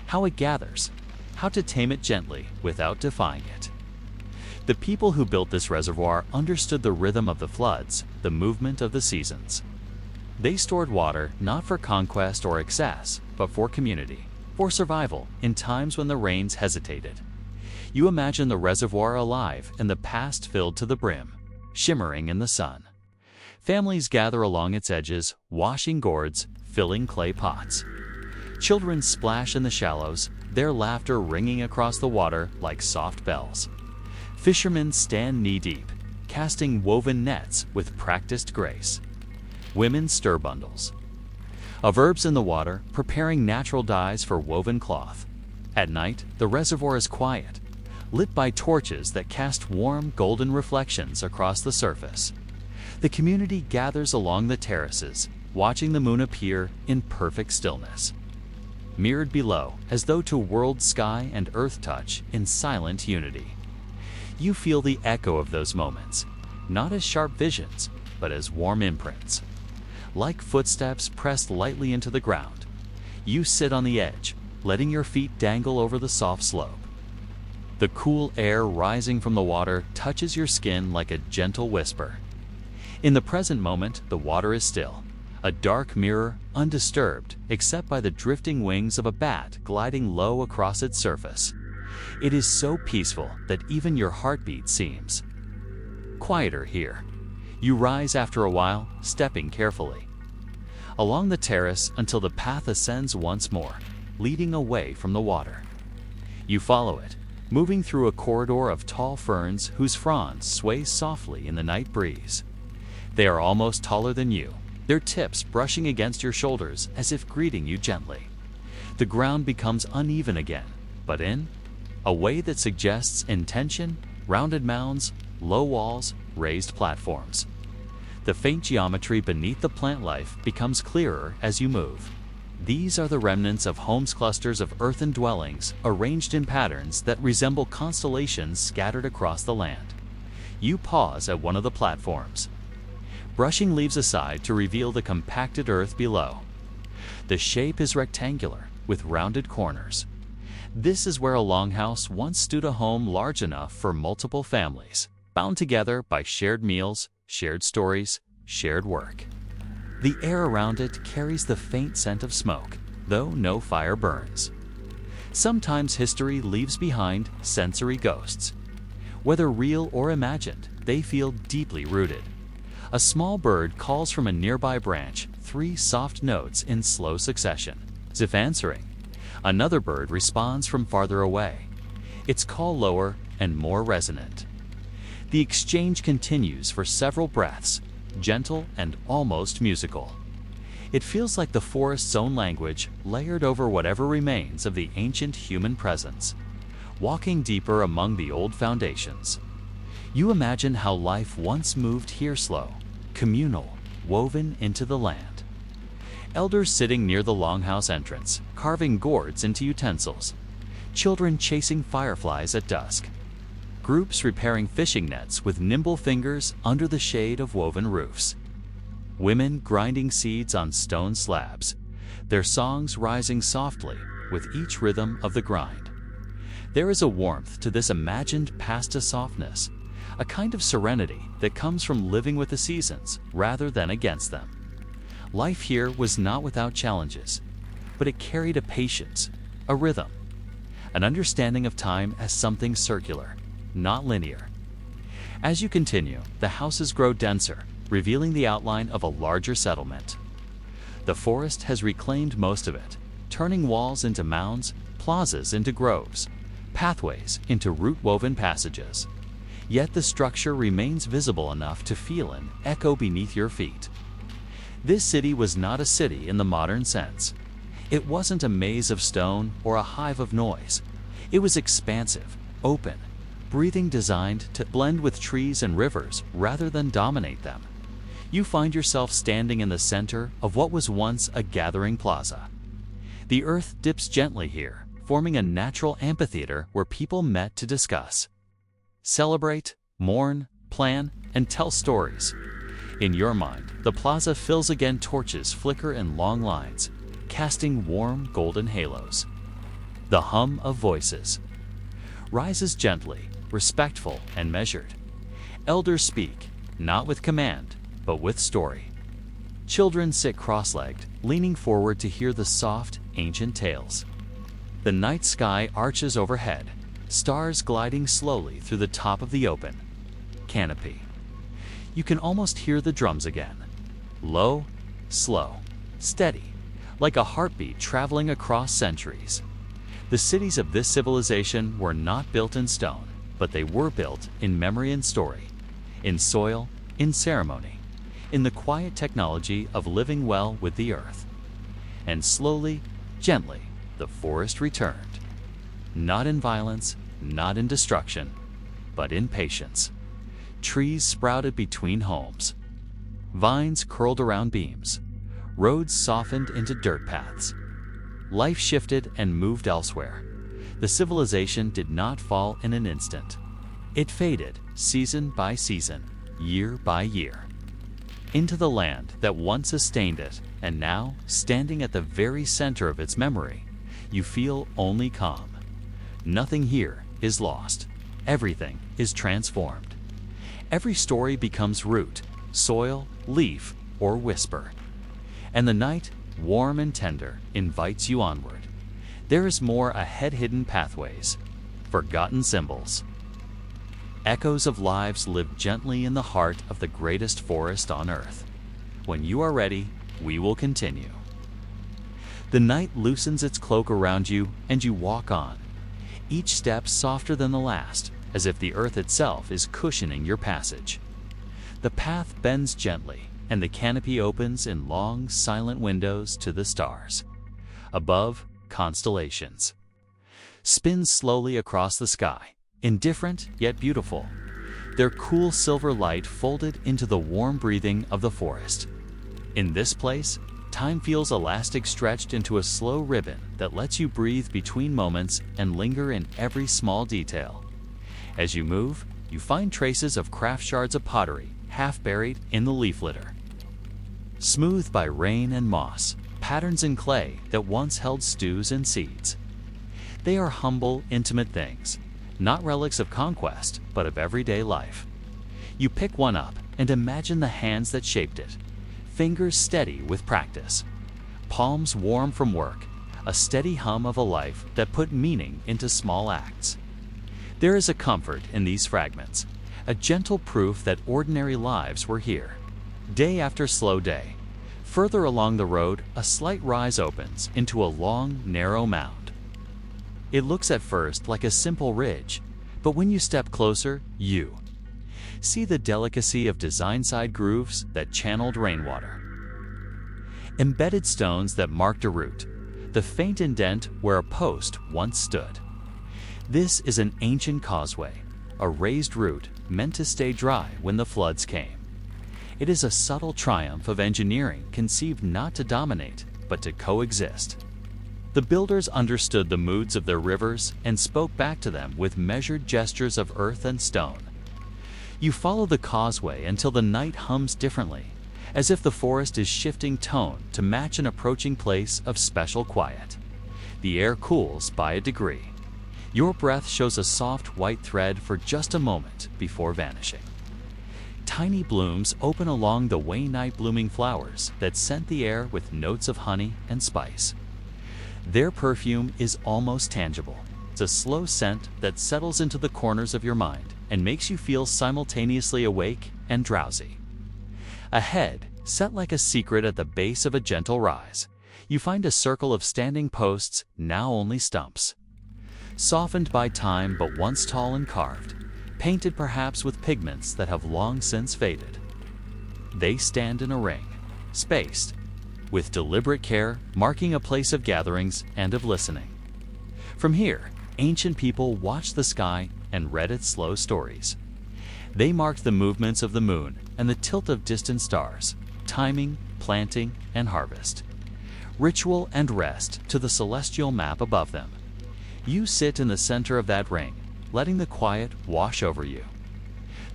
how it gathers, how to tame it gently without defying it. The people who built this reservoir understood the rhythm of the floods, the movement of the seasons. They stored water not for conquest or excess, but for community, for survival in times when the rains hesitated. You imagine the reservoir alive and the past filled to the brim, shimmering in the sun. Families gather along its edges, washing gourds, filling clay pots. Children splash in the shallows, their laughter ringing across the water like soft bells. Fishermen stand knee-deep, casting woven nets with practiced grace. Women stir bundles of herbs in the water, preparing natural dyes for woven cloth. At night, the reservoir is quiet, lit by torches that cast warm, golden reflections across the surface. The community gathers along the terraces, watching the moon appear in perfect stillness. Mirrored below, as though to world sky and earth touch in silent unity. You feel the echo of those moments, not as sharp visions, but as warm imprints. Like footsteps pressed lightly into the ground, you sit on the edge, letting your feet dangle over the soft slope. The cool air rising from the water touches your skin like a gentle whisper. In the present moment, the water is still, a dark mirror, undisturbed except by the drifting wings of a bat gliding low across its surface. It is so peaceful that even your heartbeat seems quieter here. You rise after a while, stepping carefully along the terrace until the path ascends once more, leading away from the water. You follow it, moving through a corridor of tall ferns whose fronds sway softly in the night breeze. They are almost taller than you, their tips brushing against your shoulders as if greeting you gently. The ground becomes uneven again, but in a way that suggests intention, rounded mounds, low walls, raised platforms. The faint geometry beneath the plant life becomes clearer as you move. These are the remnants of homes, clusters of earthen dwellings arranged in patterns that resemble constellations scattered across the land. You pause at one of the platforms, brushing leaves aside to reveal the compacted earth below. The shape is rectangular, with rounded corners. This is where a longhouse once stood, a home large enough for multiple families, bound together by shared meals, shared stories, shared work. The air around it carries the faint scent of smoke, though no fire burns. Sometimes history leaves behind sensory ghosts. Whether real or imagined, they feel deeply rooted. A small bird calls from a nearby branch, 3 soft notes in slow succession, as if answering. Another bird responds from farther away, its call lower and more resonant. The exchange continues for several breaths, gentle and almost musical. It feels like the forest's own language, layered over whatever remains of the ancient human presence. Walking deeper among the old foundations, you imagine how life once moved here, slow, communal, woven into the land. Elders sitting near the longhouse entrance, carving gourds into utensils. Children chasing fireflies at dusk. Groups repairing fishing nets with nimble fingers under the shade of woven roofs. Women grinding seeds on stone slabs, their songs rising softly with each rhythm of the grind. There is a warmth to this imagined pasta softness, a kind of serenity that comes from living with the seasons rather than against them. Life here was not without challenges, but it carried a patience, a rhythm, an understanding of time as something circular, not linear. As you continue, the houses grow denser, revealing the outline of a larger settlement. The forest has reclaimed most of it, turning walls into mounds, plazas into groves, pathways into root-woven passages. Yet the structure remains visible enough to feel an echo beneath your feet. This city was not a city in the modern sense. It wasn't a maze of stone or a hive of noise. It was expansive, open, breathing, designed to blend with trees and rivers rather than dominate them. You find yourself standing in the center of what was once a gathering plaza. The earth dips gently here, forming a natural amphitheater where people met to discuss, celebrate, mourn, plan, and tell stories. In your mind, the plaza fills again. Torches flicker in long lines, casting warm golden halos. The hum of voices rises gently, respectful and measured. Elders speak, not with command, but with story. Children sit cross-legged, leaning forward to hear the soft, ancient tales. The night sky arches overhead, stars gliding slowly through the top of the open canopy. You can almost hear the drums again. Low, slow, steady, like a heartbeat traveling across centuries. The cities of this civilization were not built in stone, but they were built in memory and story, in soil, in ceremony, in the quiet technology of living well with the earth. And slowly, gently, the forest returned. Not in violence, not in destruction, but in patience. Trees sprouted between homes. Vines curled around beams. Roads softened into dirt paths. Life shifted and moved elsewhere. The civilization did not fall in an instant. It faded, season by season, year by year, into the land that once sustained it, and now, standing at the very center of its memory, you feel only calm. Nothing here is lost. Everything is transformed. Every story becomes root, soil, leaf, or whisper. And the night, warm and tender, invites you onward. There is more ahead, hidden pathways, forgotten symbols. Echoes of lives live gently in the heart of the greatest forest on earth. When you are ready, we will continue. The night loosens its cloak around you and you walk on, each step softer than the last, as if the earth itself is cushioning your passage. The path bends gently, and the canopy opens in long, silent windows to the stars. Above, constellations spin slowly across the sky, indifferent yet beautiful, their cool silver light folded into the warm breathing of the forest. In this place, time feels elastic, stretched into a slow ribbon that lets you breathe between moments and linger in every small detail. As you move, you find traces of craft shards of pottery, half buried in the leaf litter. Smoothed by rain and moss, patterns in clay that once held stews and seeds. They are humble, intimate things, not relics of conquest, but of everyday life. You pick one up and imagine the hands that shaped it, fingers steady with practice, palms warm from work, a steady hum of a life that put meaning into small acts. There is a comfort in these fragments, a gentle proof that ordinary lives were here. Day after slow day, further along the road, a slight rise opens into a long, narrow mound. It looks at first like a simple ridge, but when you step closer, you see the delicacy of design-side grooves that channeled rainwater. Embedded stones that marked a route, the faint indent where a post once stood. This is an ancient causeway, a raised route meant to stay dry when the floods came. It is a subtle triumph of engineering conceived not to dominate, but to coexist. The builders understood the moods of their rivers and spoke back to them with measured gestures of earth and stone. You follow the causeway until the night hums differently, as if the forest is shifting tone to match an approaching place of special quiet. The air cools by a degree. Your breath shows a soft white thread for just a moment before vanishing. Tiny blooms open along the way-night blooming flowers that scent the air with notes of honey and spice. Their perfume is almost tangible. It's a slow scent that settles into the corners of your mind and makes you feel simultaneously awake and drowsy. Ahead, set like a secret at the base of a gentle rise, you find a circle of standing posts, now only stumps. Softened by time but once tall and carved, painted perhaps with pigments that have long since faded. They stand in a ring, spaced, with deliberate care marking a place of gatherings and of listening. From here, ancient people watched the sky and read its slow stories. They marked the movements of the moon and the tilt of distant stars, timing, planting, and harvest. Ritual and rest to the celestial map above them. You sit in the center of that ring, letting the quiet wash over you.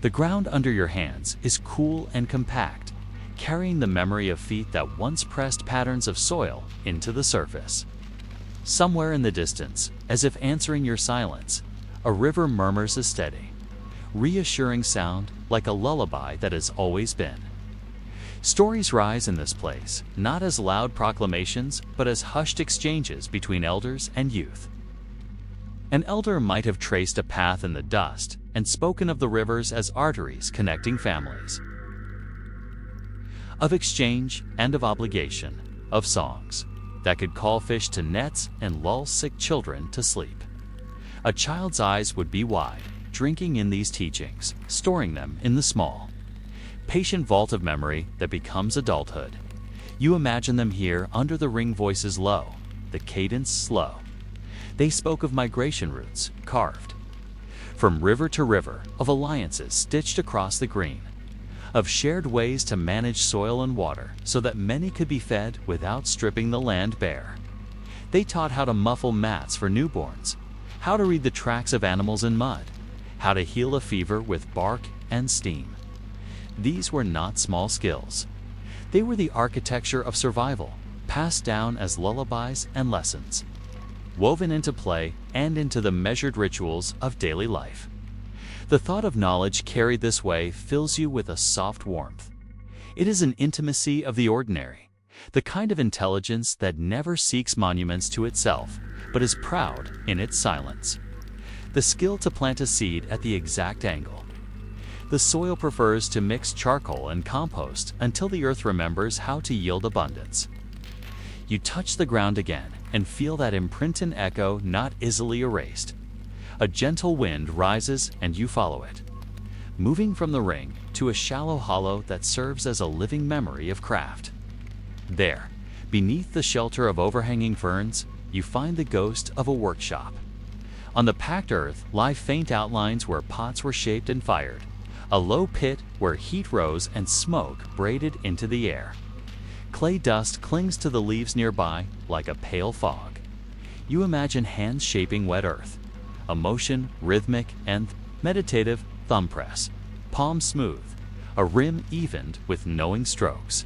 The ground under your hands is cool and compact, carrying the memory of feet that once pressed patterns of soil into the surface. Somewhere in the distance, as if answering your silence, a river murmurs a steady, reassuring sound like a lullaby that has always been. Stories rise in this place, not as loud proclamations, but as hushed exchanges between elders and youth. An elder might have traced a path in the dust and spoken of the rivers as arteries connecting families. Of exchange and of obligation, of songs that could call fish to nets and lull sick children to sleep. A child's eyes would be wide, drinking in these teachings, storing them in the small, patient vault of memory that becomes adulthood. You imagine them here under the ring voices low, the cadence slow. They spoke of migration routes, carved from river to river, of alliances stitched across the green, of shared ways to manage soil and water so that many could be fed without stripping the land bare. They taught how to muffle mats for newborns, how to read the tracks of animals in mud, how to heal a fever with bark and steam. These were not small skills. They were the architecture of survival, passed down as lullabies and lessons, woven into play and into the measured rituals of daily life. The thought of knowledge carried this way fills you with a soft warmth. It is an intimacy of the ordinary, the kind of intelligence that never seeks monuments to itself, but is proud in its silence. The skill to plant a seed at the exact angle. The soil prefers to mix charcoal and compost until the earth remembers how to yield abundance. You touch the ground again and feel that imprint and echo not easily erased. A gentle wind rises and you follow it, moving from the ring to a shallow hollow that serves as a living memory of craft. There, beneath the shelter of overhanging ferns, you find the ghost of a workshop. On the packed earth lie faint outlines where pots were shaped and fired, a low pit where heat rose and smoke braided into the air. Clay dust clings to the leaves nearby like a pale fog. You imagine hands shaping wet earth, a motion rhythmic and meditative, thumb press, palm smooth, a rim evened with knowing strokes.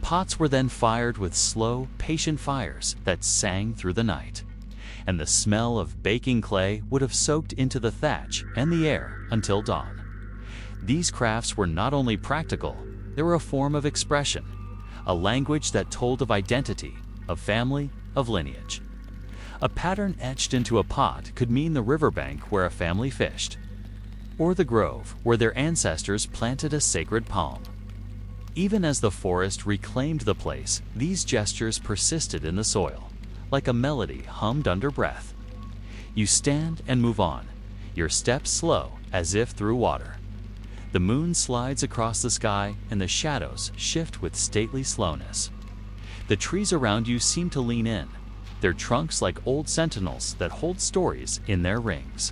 Pots were then fired with slow, patient fires that sang through the night, and the smell of baking clay would have soaked into the thatch and the air until dawn. These crafts were not only practical, they were a form of expression, a language that told of identity, of family, of lineage. A pattern etched into a pot could mean the riverbank where a family fished, or the grove where their ancestors planted a sacred palm. Even as the forest reclaimed the place, these gestures persisted in the soil, like a melody hummed under breath. You stand and move on, your steps slow as if through water. The moon slides across the sky and the shadows shift with stately slowness. The trees around you seem to lean in, their trunks like old sentinels that hold stories in their rings.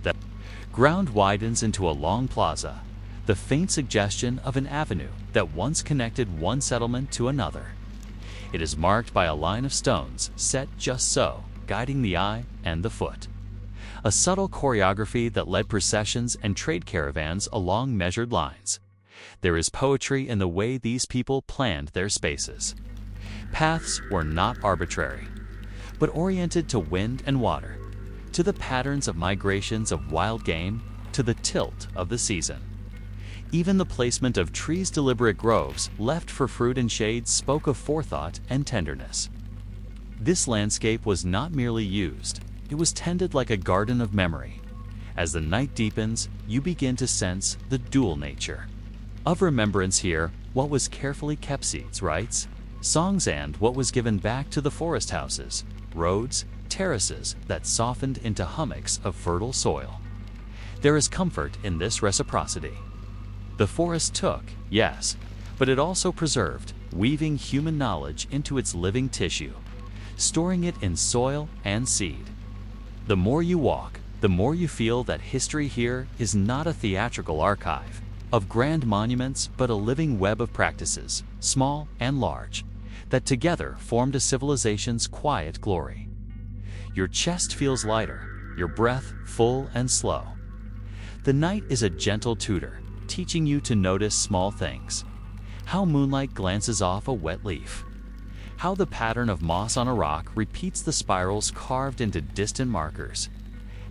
The ground widens into a long plaza, the faint suggestion of an avenue that once connected one settlement to another. It is marked by a line of stones set just so, guiding the eye and the foot. A subtle choreography that led processions and trade caravans along measured lines. There is poetry in the way these people planned their spaces. Paths were not arbitrary, but oriented to wind and water, to the patterns of migrations of wild game, to the tilt of the season. Even the placement of trees' deliberate groves left for fruit and shade spoke of forethought and tenderness. This landscape was not merely used, it was tended like a garden of memory. As the night deepens, you begin to sense the dual nature. Of remembrance here, what was carefully kept seeds, rites, songs, and what was given back to the forest houses, roads, terraces that softened into hummocks of fertile soil. There is comfort in this reciprocity. The forest took, yes, but it also preserved, weaving human knowledge into its living tissue, storing it in soil and seed. The more you walk, the more you feel that history here is not a theatrical archive of grand monuments, but a living web of practices, small and large, that together formed a civilization's quiet glory. Your chest feels lighter, your breath full and slow. The night is a gentle tutor, teaching you to notice small things. How moonlight glances off a wet leaf. How the pattern of moss on a rock repeats the spirals carved into distant markers.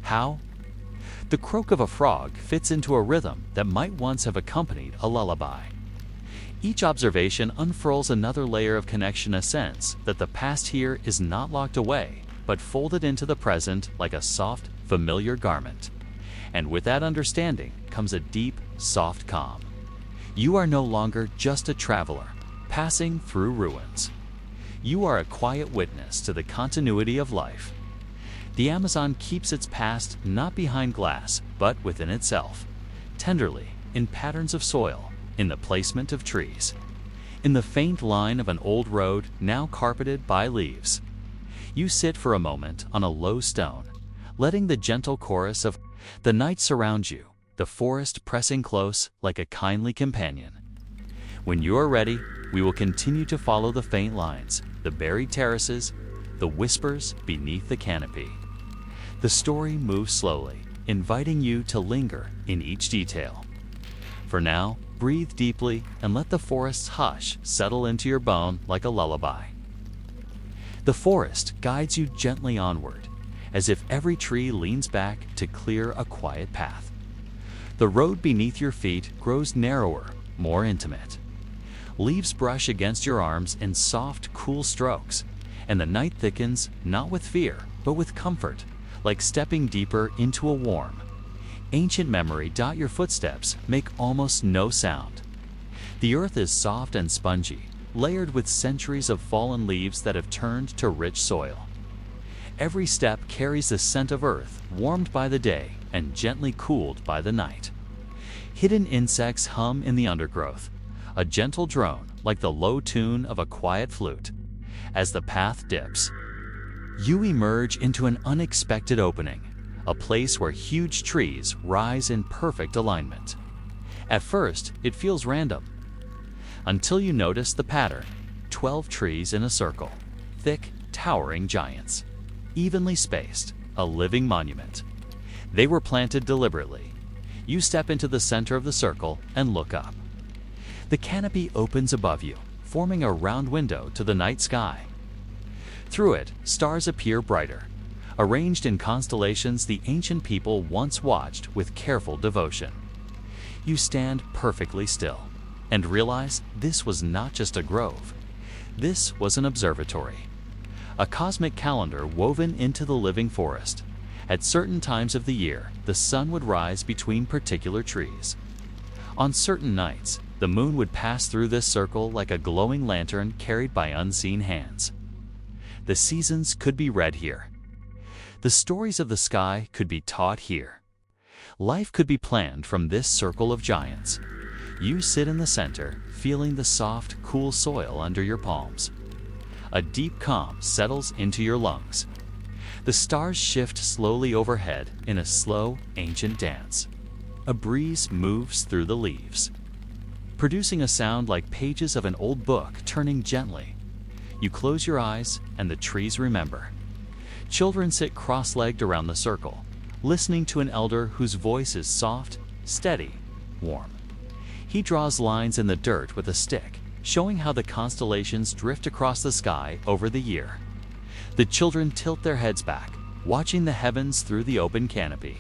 How the croak of a frog fits into a rhythm that might once have accompanied a lullaby. Each observation unfurls another layer of connection, a sense that the past here is not locked away, but folded into the present like a soft, familiar garment. And with that understanding comes a deep, soft calm. You are no longer just a traveler, passing through ruins. You are a quiet witness to the continuity of life. The Amazon keeps its past not behind glass, but within itself, tenderly, in patterns of soil, in the placement of trees, in the faint line of an old road now carpeted by leaves. You sit for a moment on a low stone, letting the gentle chorus of the night surround you, the forest pressing close like a kindly companion. When you are ready, we will continue to follow the faint lines, the buried terraces, the whispers beneath the canopy. The story moves slowly, inviting you to linger in each detail. For now, breathe deeply and let the forest's hush settle into your bone like a lullaby. The forest guides you gently onward, as if every tree leans back to clear a quiet path. The road beneath your feet grows narrower, more intimate. Leaves brush against your arms in soft, cool strokes, and the night thickens not with fear, but with comfort, like stepping deeper into a warm, ancient memory. Your footsteps make almost no sound. The earth is soft and spongy, layered with centuries of fallen leaves that have turned to rich soil. Every step carries the scent of earth, warmed by the day and gently cooled by the night. Hidden insects hum in the undergrowth, a gentle drone like the low tune of a quiet flute. As the path dips, you emerge into an unexpected opening, a place where huge trees rise in perfect alignment. At first, it feels random, until you notice the pattern: 12 trees in a circle, thick, towering giants, evenly spaced, a living monument. They were planted deliberately. You step into the center of the circle and look up. The canopy opens above you, forming a round window to the night sky. Through it, stars appear brighter, arranged in constellations the ancient people once watched with careful devotion. You stand perfectly still and realize this was not just a grove. This was an observatory, a cosmic calendar woven into the living forest. At certain times of the year, the sun would rise between particular trees. On certain nights, the moon would pass through this circle like a glowing lantern carried by unseen hands. The seasons could be read here. The stories of the sky could be taught here. Life could be planned from this circle of giants. You sit in the center, feeling the soft, cool soil under your palms. A deep calm settles into your lungs. The stars shift slowly overhead in a slow, ancient dance. A breeze moves through the leaves, producing a sound like pages of an old book turning gently. You close your eyes and the trees remember. Children sit cross-legged around the circle, listening to an elder whose voice is soft, steady, warm. He draws lines in the dirt with a stick, showing how the constellations drift across the sky over the year. The children tilt their heads back, watching the heavens through the open canopy.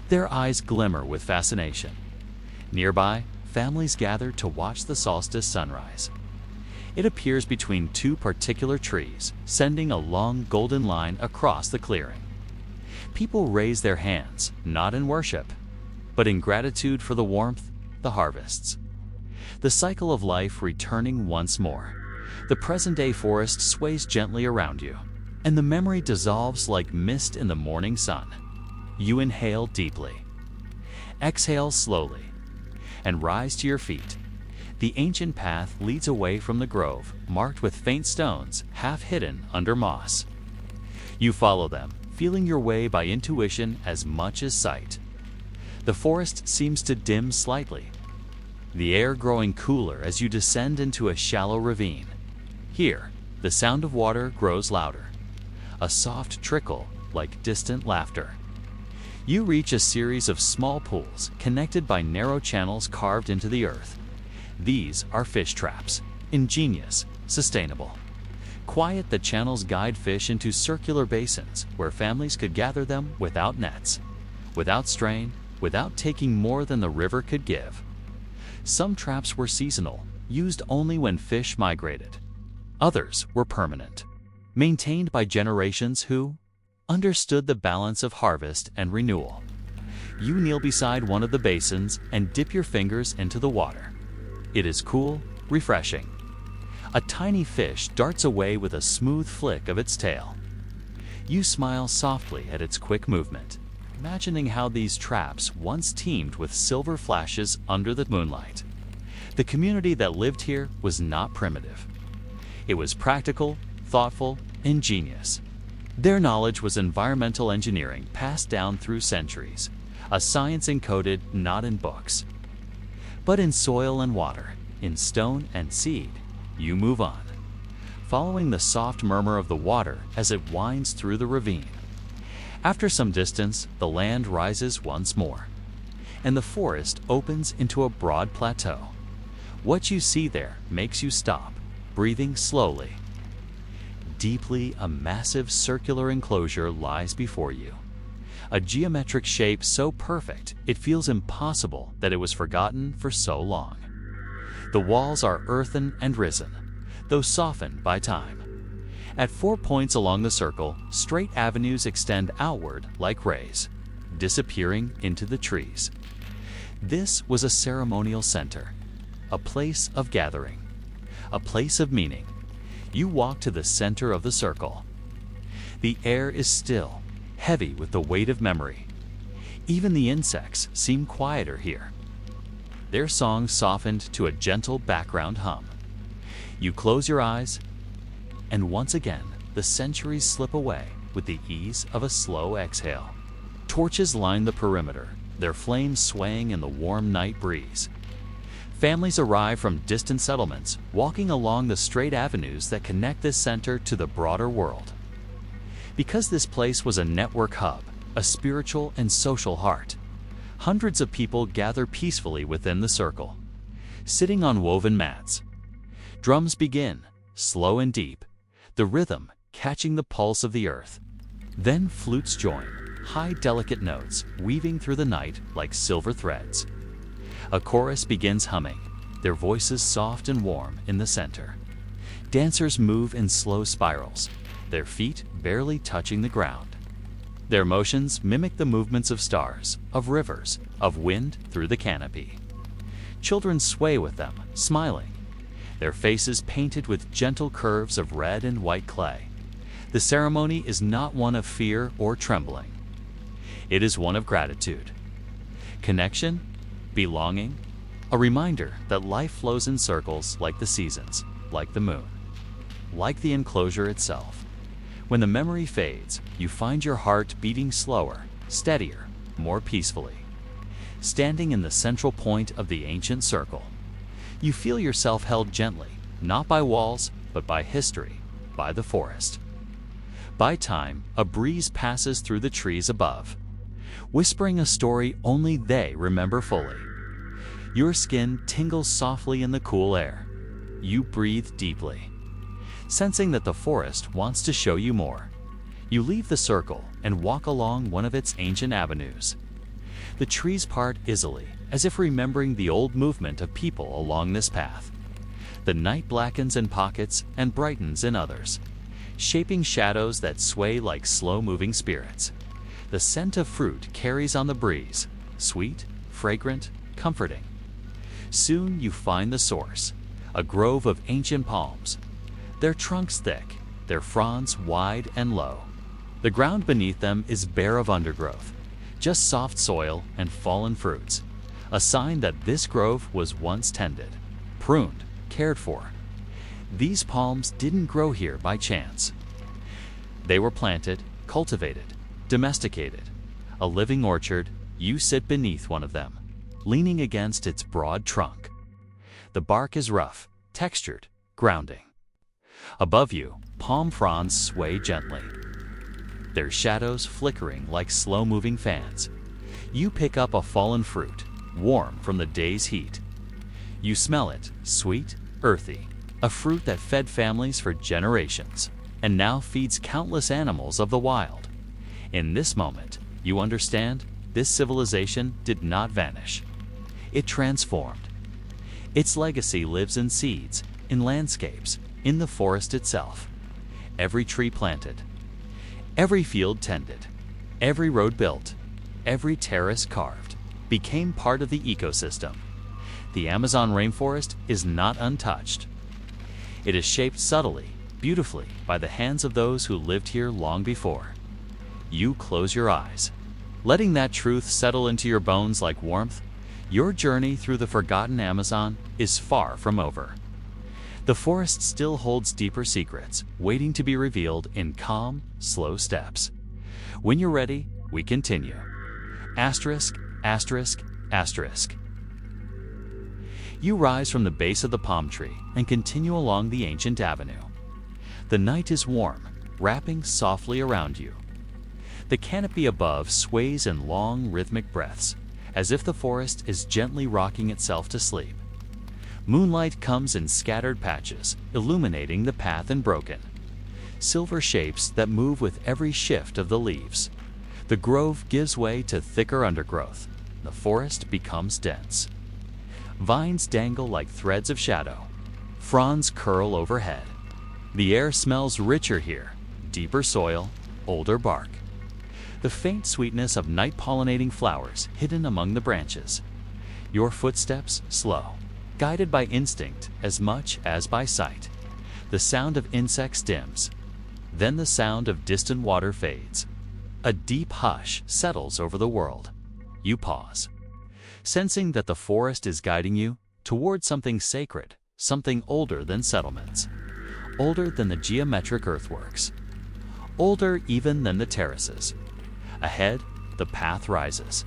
Their eyes glimmer with fascination. Nearby, families gather to watch the solstice sunrise. It appears between two particular trees, sending a long golden line across the clearing. People raise their hands, not in worship, but in gratitude for the warmth, the harvests. The cycle of life returning once more. The present-day forest sways gently around you, and the memory dissolves like mist in the morning sun. You inhale deeply, exhale slowly, and rise to your feet. The ancient path leads away from the grove, marked with faint stones, half hidden under moss. You follow them, feeling your way by intuition as much as sight. The forest seems to dim slightly, the air growing cooler as you descend into a shallow ravine. Here, the sound of water grows louder, a soft trickle like distant laughter. You reach a series of small pools connected by narrow channels carved into the earth. These are fish traps, ingenious, sustainable. Quiet, the channels guide fish into circular basins where families could gather them without nets, without strain, without taking more than the river could give. Some traps were seasonal, used only when fish migrated. Others were permanent, maintained by generations who understood the balance of harvest and renewal. You kneel beside one of the basins and dip your fingers into the water. It is cool, refreshing. A tiny fish darts away with a smooth flick of its tail. You smile softly at its quick movement, imagining how these traps once teemed with silver flashes under the moonlight. The community that lived here was not primitive. It was practical, thoughtful, ingenious. Their knowledge was environmental engineering passed down through centuries, a science encoded not in books, but in soil and water, in stone and seed. You move on, following the soft murmur of the water as it winds through the ravine. After some distance, the land rises once more, and the forest opens into a broad plateau. What you see there makes you stop, breathing slowly. Deeply, a massive circular enclosure lies before you. A geometric shape so perfect, it feels impossible that it was forgotten for so long. The walls are earthen and risen, though softened by time. At 4 points along the circle, straight avenues extend outward like rays, disappearing into the trees. This was a ceremonial center, a place of gathering, a place of meaning. You walk to the center of the circle. The air is still, heavy with the weight of memory. Even the insects seem quieter here, their songs softened to a gentle background hum. You close your eyes, and once again, the centuries slip away with the ease of a slow exhale. Torches line the perimeter, their flames swaying in the warm night breeze. Families arrive from distant settlements, walking along the straight avenues that connect this center to the broader world. Because this place was a network hub, a spiritual and social heart, hundreds of people gather peacefully within the circle, sitting on woven mats. Drums begin, slow and deep, the rhythm catching the pulse of the earth. Then flutes join, high delicate notes weaving through the night like silver threads. A chorus begins humming, their voices soft and warm in the center. Dancers move in slow spirals, their feet barely touching the ground. Their motions mimic the movements of stars, of rivers, of wind through the canopy. Children sway with them, smiling, their faces painted with gentle curves of red and white clay. The ceremony is not one of fear or trembling. It is one of gratitude, connection, belonging, a reminder that life flows in circles like the seasons, like the moon, like the enclosure itself. When the memory fades, you find your heart beating slower, steadier, more peacefully. standing in the central point of the ancient circle. You feel yourself held gently, not by walls, but by history, by the forest. By time, a breeze passes through the trees above, whispering a story only they remember fully. Your skin tingles softly in the cool air. You breathe deeply, sensing that the forest wants to show you more. You leave the circle and walk along one of its ancient avenues. The trees part easily, as if remembering the old movement of people along this path. The night blackens in pockets and brightens in others, shaping shadows that sway like slow-moving spirits. The scent of fruit carries on the breeze, sweet, fragrant, comforting. Soon you find the source, a grove of ancient palms, their trunks thick, their fronds wide and low. The ground beneath them is bare of undergrowth, just soft soil and fallen fruits, a sign that this grove was once tended, pruned, cared for. These palms didn't grow here by chance. They were planted, cultivated, domesticated. A living orchard. You sit beneath one of them, leaning against its broad trunk. The bark is rough, textured, grounding. Above you, palm fronds sway gently, their shadows flickering like slow-moving fans. You pick up a fallen fruit, warm from the day's heat. You smell it, sweet, earthy, a fruit that fed families for generations, and now feeds countless animals of the wild. In this moment, you understand this civilization did not vanish. It transformed. Its legacy lives in seeds, in landscapes, in the forest itself. Every tree planted, every field tended, every road built, every terrace carved, became part of the ecosystem. The Amazon rainforest is not untouched. It is shaped subtly, beautifully, by the hands of those who lived here long before. You close your eyes, letting that truth settle into your bones like warmth. Your journey through the forgotten Amazon is far from over. The forest still holds deeper secrets, waiting to be revealed in calm, slow steps. When you're ready, we continue. Asterisk, asterisk, asterisk. You rise from the base of the palm tree and continue along the ancient avenue. The night is warm, wrapping softly around you. The canopy above sways in long, rhythmic breaths, as if the forest is gently rocking itself to sleep. Moonlight comes in scattered patches, illuminating the path in broken, silver shapes that move with every shift of the leaves. The grove gives way to thicker undergrowth. The forest becomes dense. Vines dangle like threads of shadow. Fronds curl overhead. The air smells richer here, deeper soil, older bark. The faint sweetness of night-pollinating flowers hidden among the branches. Your footsteps slow, guided by instinct as much as by sight. The sound of insects dims. Then the sound of distant water fades. A deep hush settles over the world. You pause, sensing that the forest is guiding you toward something sacred, something older than settlements, older than the geometric earthworks, older even than the terraces. Ahead, the path rises.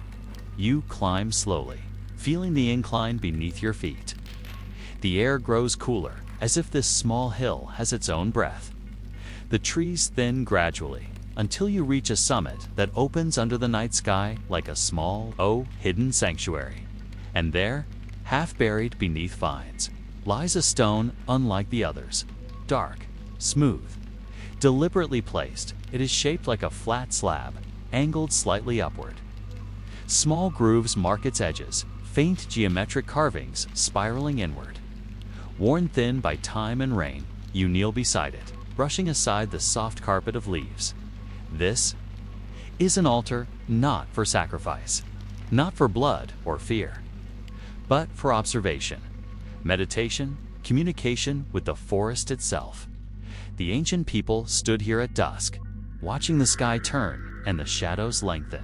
You climb slowly, feeling the incline beneath your feet. The air grows cooler, as if this small hill has its own breath. The trees thin gradually, until you reach a summit that opens under the night sky like a small, hidden sanctuary. And there, half buried beneath vines, lies a stone unlike the others. Dark, smooth, deliberately placed, it is shaped like a flat slab, angled slightly upward. Small grooves mark its edges, faint geometric carvings spiraling inward. Worn thin by time and rain, you kneel beside it, brushing aside the soft carpet of leaves. This is an altar not for sacrifice, not for blood or fear, but for observation, meditation, communication with the forest itself. The ancient people stood here at dusk, watching the sky turn and the shadows lengthen.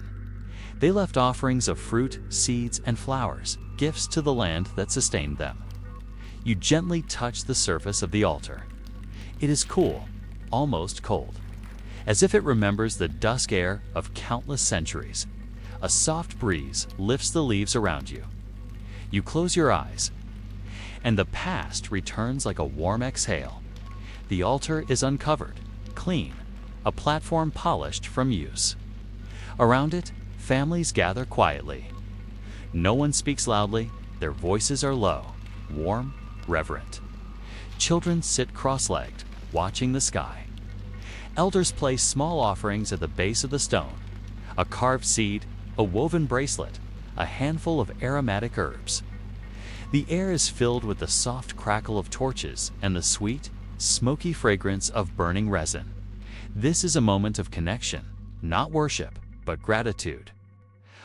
They left offerings of fruit, seeds, and flowers, gifts to the land that sustained them. You gently touch the surface of the altar. It is cool, almost cold, as if it remembers the dusk air of countless centuries. A soft breeze lifts the leaves around you. You close your eyes, and the past returns like a warm exhale. The altar is uncovered, clean, a platform polished from use. Around it, families gather quietly. No one speaks loudly, their voices are low, warm, reverent. Children sit cross-legged, watching the sky. Elders place small offerings at the base of the stone, a carved seed, a woven bracelet, a handful of aromatic herbs. The air is filled with the soft crackle of torches and the sweet, smoky fragrance of burning resin. This is a moment of connection, not worship, but gratitude.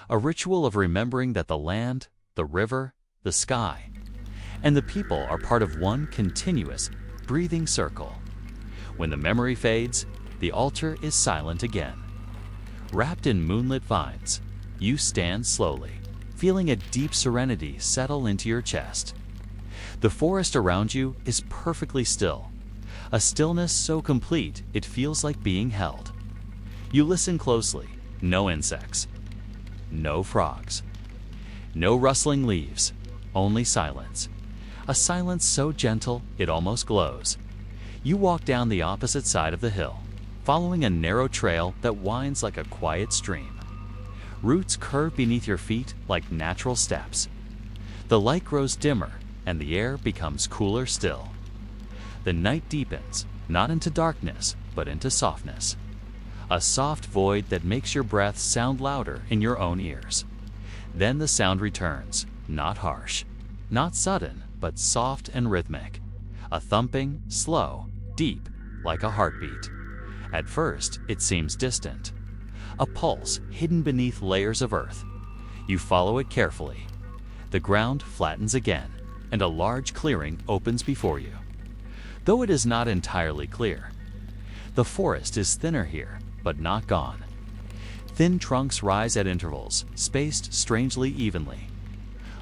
A ritual of remembering that the land, the river, the sky, and the people are part of one continuous, breathing circle. When the memory fades, the altar is silent again. Wrapped in moonlit vines, you stand slowly, feeling a deep serenity settle into your chest. The forest around you is perfectly still, a stillness so complete it feels like being held. You listen closely, no insects, no frogs, no rustling leaves, only silence. A silence so gentle it almost glows. You walk down the opposite side of the hill, following a narrow trail that winds like a quiet stream. Roots curve beneath your feet like natural steps. The light grows dimmer and the air becomes cooler still. The night deepens, not into darkness, but into softness. A soft void that makes your breath sound louder in your own ears. Then the sound returns, not harsh, not sudden, but soft and rhythmic. A thumping, slow, deep, like a heartbeat. At first, it seems distant. A pulse hidden beneath layers of earth. You follow it carefully. The ground flattens again, and a large clearing opens before you. Though it is not entirely clear. The forest is thinner here, but not gone. Thin trunks rise at intervals, spaced strangely evenly.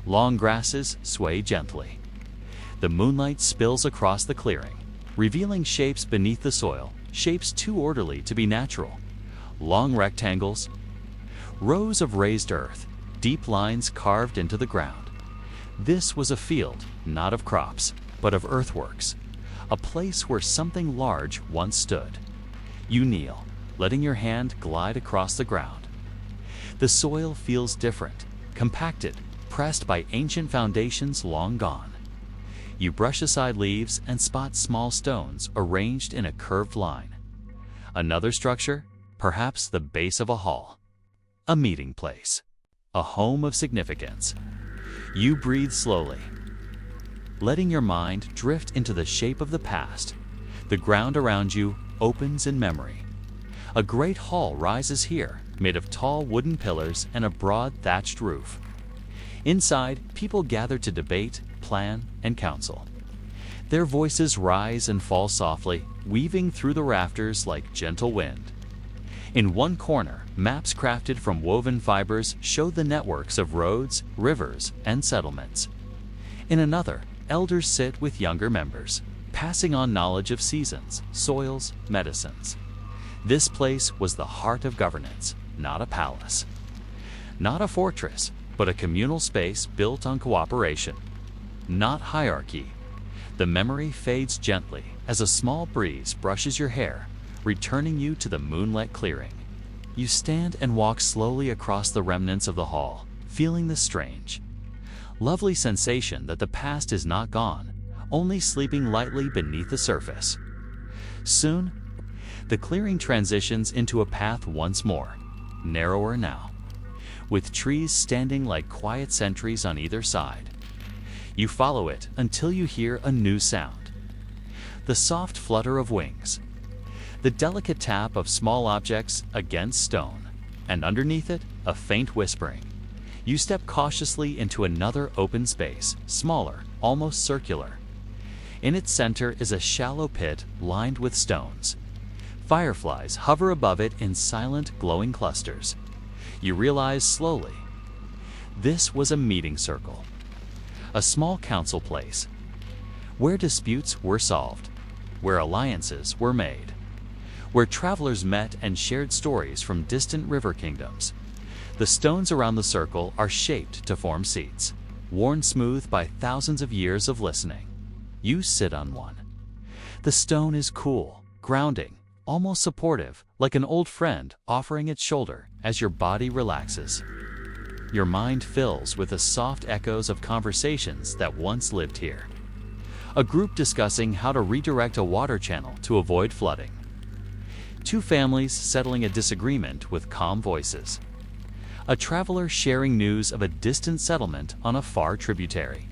Long grasses sway gently. The moonlight spills across the clearing, revealing shapes beneath the soil, shapes too orderly to be natural. Long rectangles, rows of raised earth, deep lines carved into the ground. This was a field, not of crops, but of earthworks, a place where something large once stood. You kneel, letting your hand glide across the ground. The soil feels different, compacted, pressed by ancient foundations long gone. You brush aside leaves and spot small stones arranged in a curved line. Another structure, perhaps the base of a hall. A meeting place. A home of significance. You breathe slowly, letting your mind drift into the shape of the past. The ground around you opens in memory. A great hall rises here, made of tall wooden pillars and a broad thatched roof. Inside, people gather to debate, plan, and counsel. Their voices rise and fall softly, weaving through the rafters like gentle wind. In one corner, maps crafted from woven fibers show the networks of roads, rivers, and settlements. In another, elders sit with younger members, passing on knowledge of seasons, soils, medicines. This place was the heart of governance, not a palace. Not a fortress, but a communal space built on cooperation. Not hierarchy. The memory fades gently as a small breeze brushes your hair, returning you to the moonlit clearing. You stand and walk slowly across the remnants of the hall, feeling the strange, lovely sensation that the past is not gone, only sleeping lightly beneath the surface. Soon, the clearing transitions into a path once more, narrower now, with trees standing like quiet sentries on either side. You follow it until you hear a new sound. The soft flutter of wings, the delicate tap of small objects against stone, and underneath it, a faint whispering. You step cautiously into another open space, smaller, almost circular. In its center is a shallow pit lined with stones. Fireflies hover above it in silent, glowing clusters. You realize slowly, this was a meeting circle, a small council place, where disputes were solved, where alliances were made, where travelers met and shared stories from distant river kingdoms. The stones around the circle are shaped to form seats, worn smooth by thousands of years of listening. You sit on one. The stone is cool, grounding, almost supportive, like an old friend offering its shoulder as your body relaxes. Your mind fills with the soft echoes of conversations that once lived here. A group discussing how to redirect a water channel to avoid flooding. Two families settling a disagreement with calm voices. A traveler sharing news of a distant settlement on a far tributary.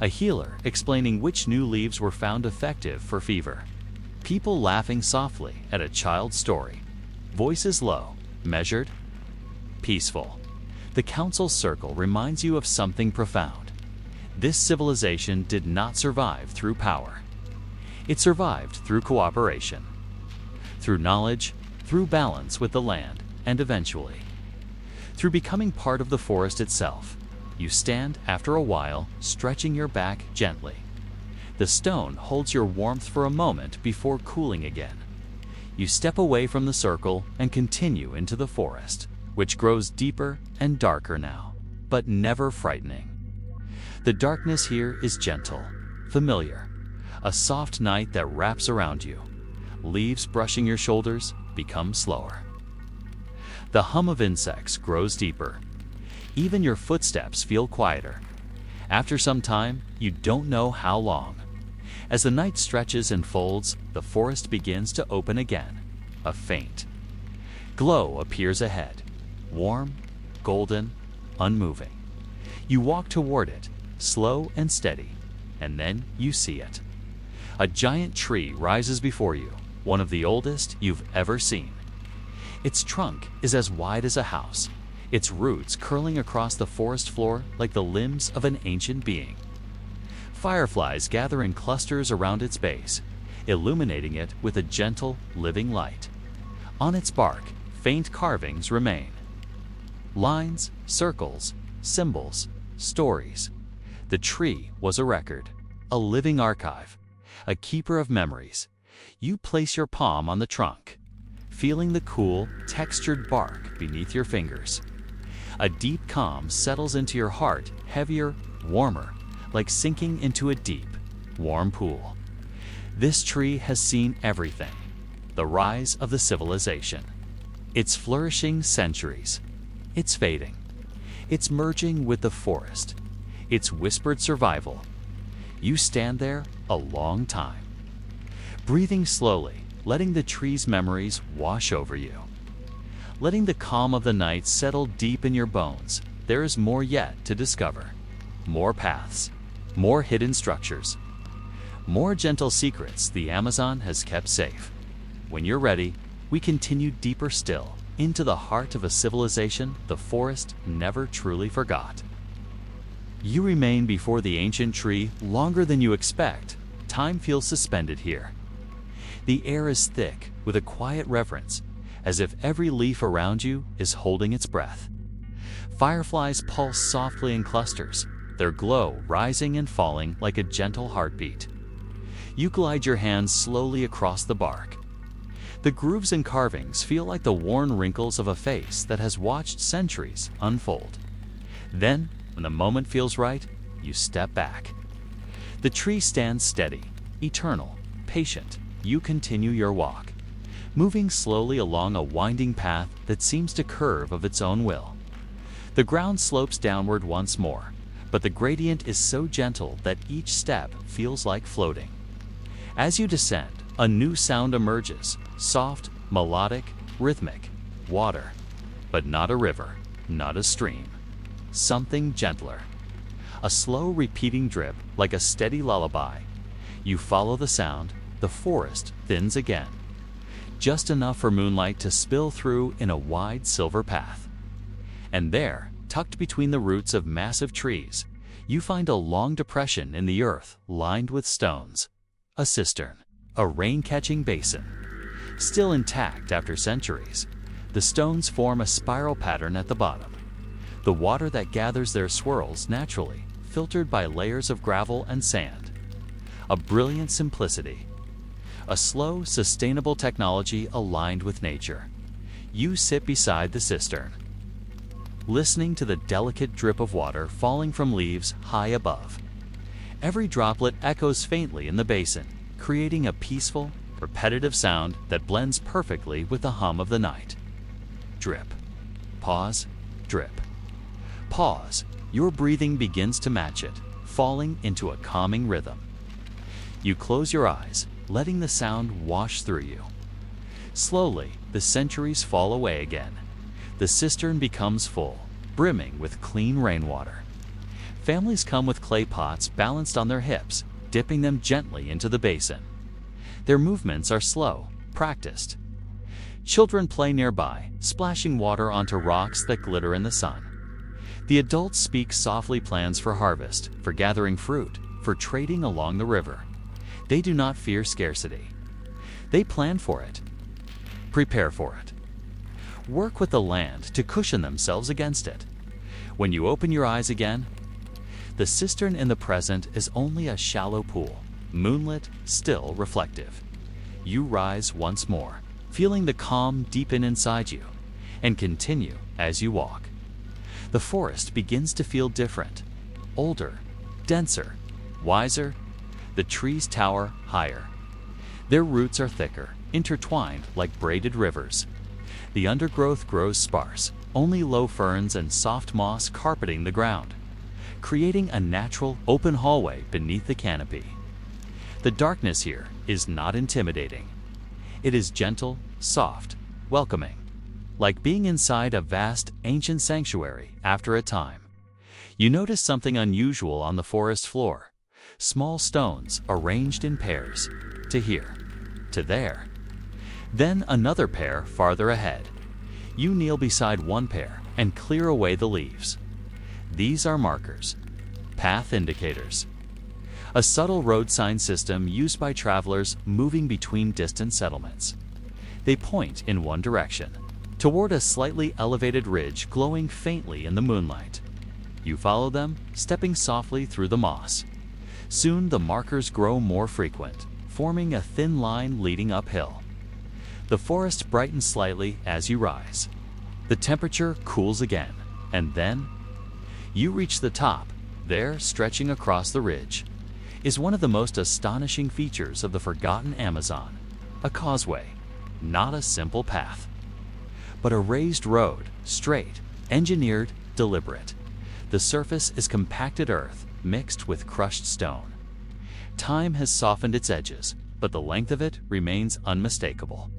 A healer explaining which new leaves were found effective for fever. People laughing softly at a child's story. Voices low, measured, peaceful. The council circle reminds you of something profound. This civilization did not survive through power. It survived through cooperation, through knowledge, through balance with the land, and eventually, through becoming part of the forest itself. You stand after a while, stretching your back gently. The stone holds your warmth for a moment before cooling again. You step away from the circle and continue into the forest, which grows deeper and darker now, but never frightening. The darkness here is gentle, familiar, a soft night that wraps around you. Leaves brushing your shoulders become slower. The hum of insects grows deeper. Even your footsteps feel quieter. After some time, you don't know how long. As the night stretches and folds, the forest begins to open again. A faint glow appears ahead, warm, golden, unmoving. You walk toward it, slow and steady, and then you see it. A giant tree rises before you, one of the oldest you've ever seen. Its trunk is as wide as a house, its roots curling across the forest floor like the limbs of an ancient being. Fireflies gather in clusters around its base, illuminating it with a gentle, living light. On its bark, faint carvings remain. Lines, circles, symbols, stories. The tree was a record, a living archive, a keeper of memories. You place your palm on the trunk, feeling the cool, textured bark beneath your fingers. A deep calm settles into your heart, heavier, warmer, like sinking into a deep, warm pool. This tree has seen everything. The rise of the civilization. It's flourishing centuries. It's fading. It's merging with the forest. It's whispered survival. You stand there a long time, breathing slowly, letting the tree's memories wash over you. Letting the calm of the night settle deep in your bones, there is more yet to discover. More paths, more hidden structures, more gentle secrets the Amazon has kept safe. When you're ready, we continue deeper still, into the heart of a civilization the forest never truly forgot. You remain before the ancient tree longer than you expect. Time feels suspended here. The air is thick with a quiet reverence, as if every leaf around you is holding its breath. Fireflies pulse softly in clusters, their glow rising and falling like a gentle heartbeat. You glide your hands slowly across the bark. The grooves and carvings feel like the worn wrinkles of a face that has watched centuries unfold. Then, when the moment feels right, you step back. The tree stands steady, eternal, patient. You continue your walk, moving slowly along a winding path that seems to curve of its own will. The ground slopes downward once more, but the gradient is so gentle that each step feels like floating. As you descend, a new sound emerges, soft, melodic, rhythmic. Water, but not a river, not a stream. Something gentler. A slow repeating drip like a steady lullaby. You follow the sound, the forest thins again. Just enough for moonlight to spill through in a wide silver path. And there, tucked between the roots of massive trees, you find a long depression in the earth lined with stones. A cistern, a rain-catching basin. Still intact after centuries, the stones form a spiral pattern at the bottom. The water that gathers there swirls naturally, filtered by layers of gravel and sand. A brilliant simplicity. A slow, sustainable technology aligned with nature. You sit beside the cistern, listening to the delicate drip of water falling from leaves high above. Every droplet echoes faintly in the basin, creating a peaceful, repetitive sound that blends perfectly with the hum of the night. Drip. Pause. Drip. Pause. Your breathing begins to match it, falling into a calming rhythm. You close your eyes, letting the sound wash through you. Slowly, the centuries fall away again. The cistern becomes full, brimming with clean rainwater. Families come with clay pots balanced on their hips, dipping them gently into the basin. Their movements are slow, practiced. Children play nearby, splashing water onto rocks that glitter in the sun. The adults speak softly plans for harvest, for gathering fruit, for trading along the river. They do not fear scarcity. They plan for it. Prepare for it. Work with the land to cushion themselves against it. When you open your eyes again, the cistern in the present is only a shallow pool, moonlit, still reflective. You rise once more, feeling the calm deepen inside you, and continue as you walk. The forest begins to feel different, older, denser, wiser. The trees tower higher. Their roots are thicker, intertwined like braided rivers. The undergrowth grows sparse, only low ferns and soft moss carpeting the ground, creating a natural, open hallway beneath the canopy. The darkness here is not intimidating. It is gentle, soft, welcoming, like being inside a vast, ancient sanctuary after a time. You notice something unusual on the forest floor. Small stones arranged in pairs, to here, to there. Then another pair farther ahead. You kneel beside one pair and clear away the leaves. These are markers, path indicators. A subtle road sign system used by travelers moving between distant settlements. They point in one direction, toward a slightly elevated ridge glowing faintly in the moonlight. You follow them, stepping softly through the moss. Soon the markers grow more frequent, forming a thin line leading uphill. The forest brightens slightly as you rise. The temperature cools again, and then you reach the top. There, stretching across the ridge, is one of the most astonishing features of the forgotten Amazon, a causeway, not a simple path, but a raised road, straight, engineered, deliberate. The surface is compacted earth mixed with crushed stone. Time has softened its edges, but the length of it remains unmistakable.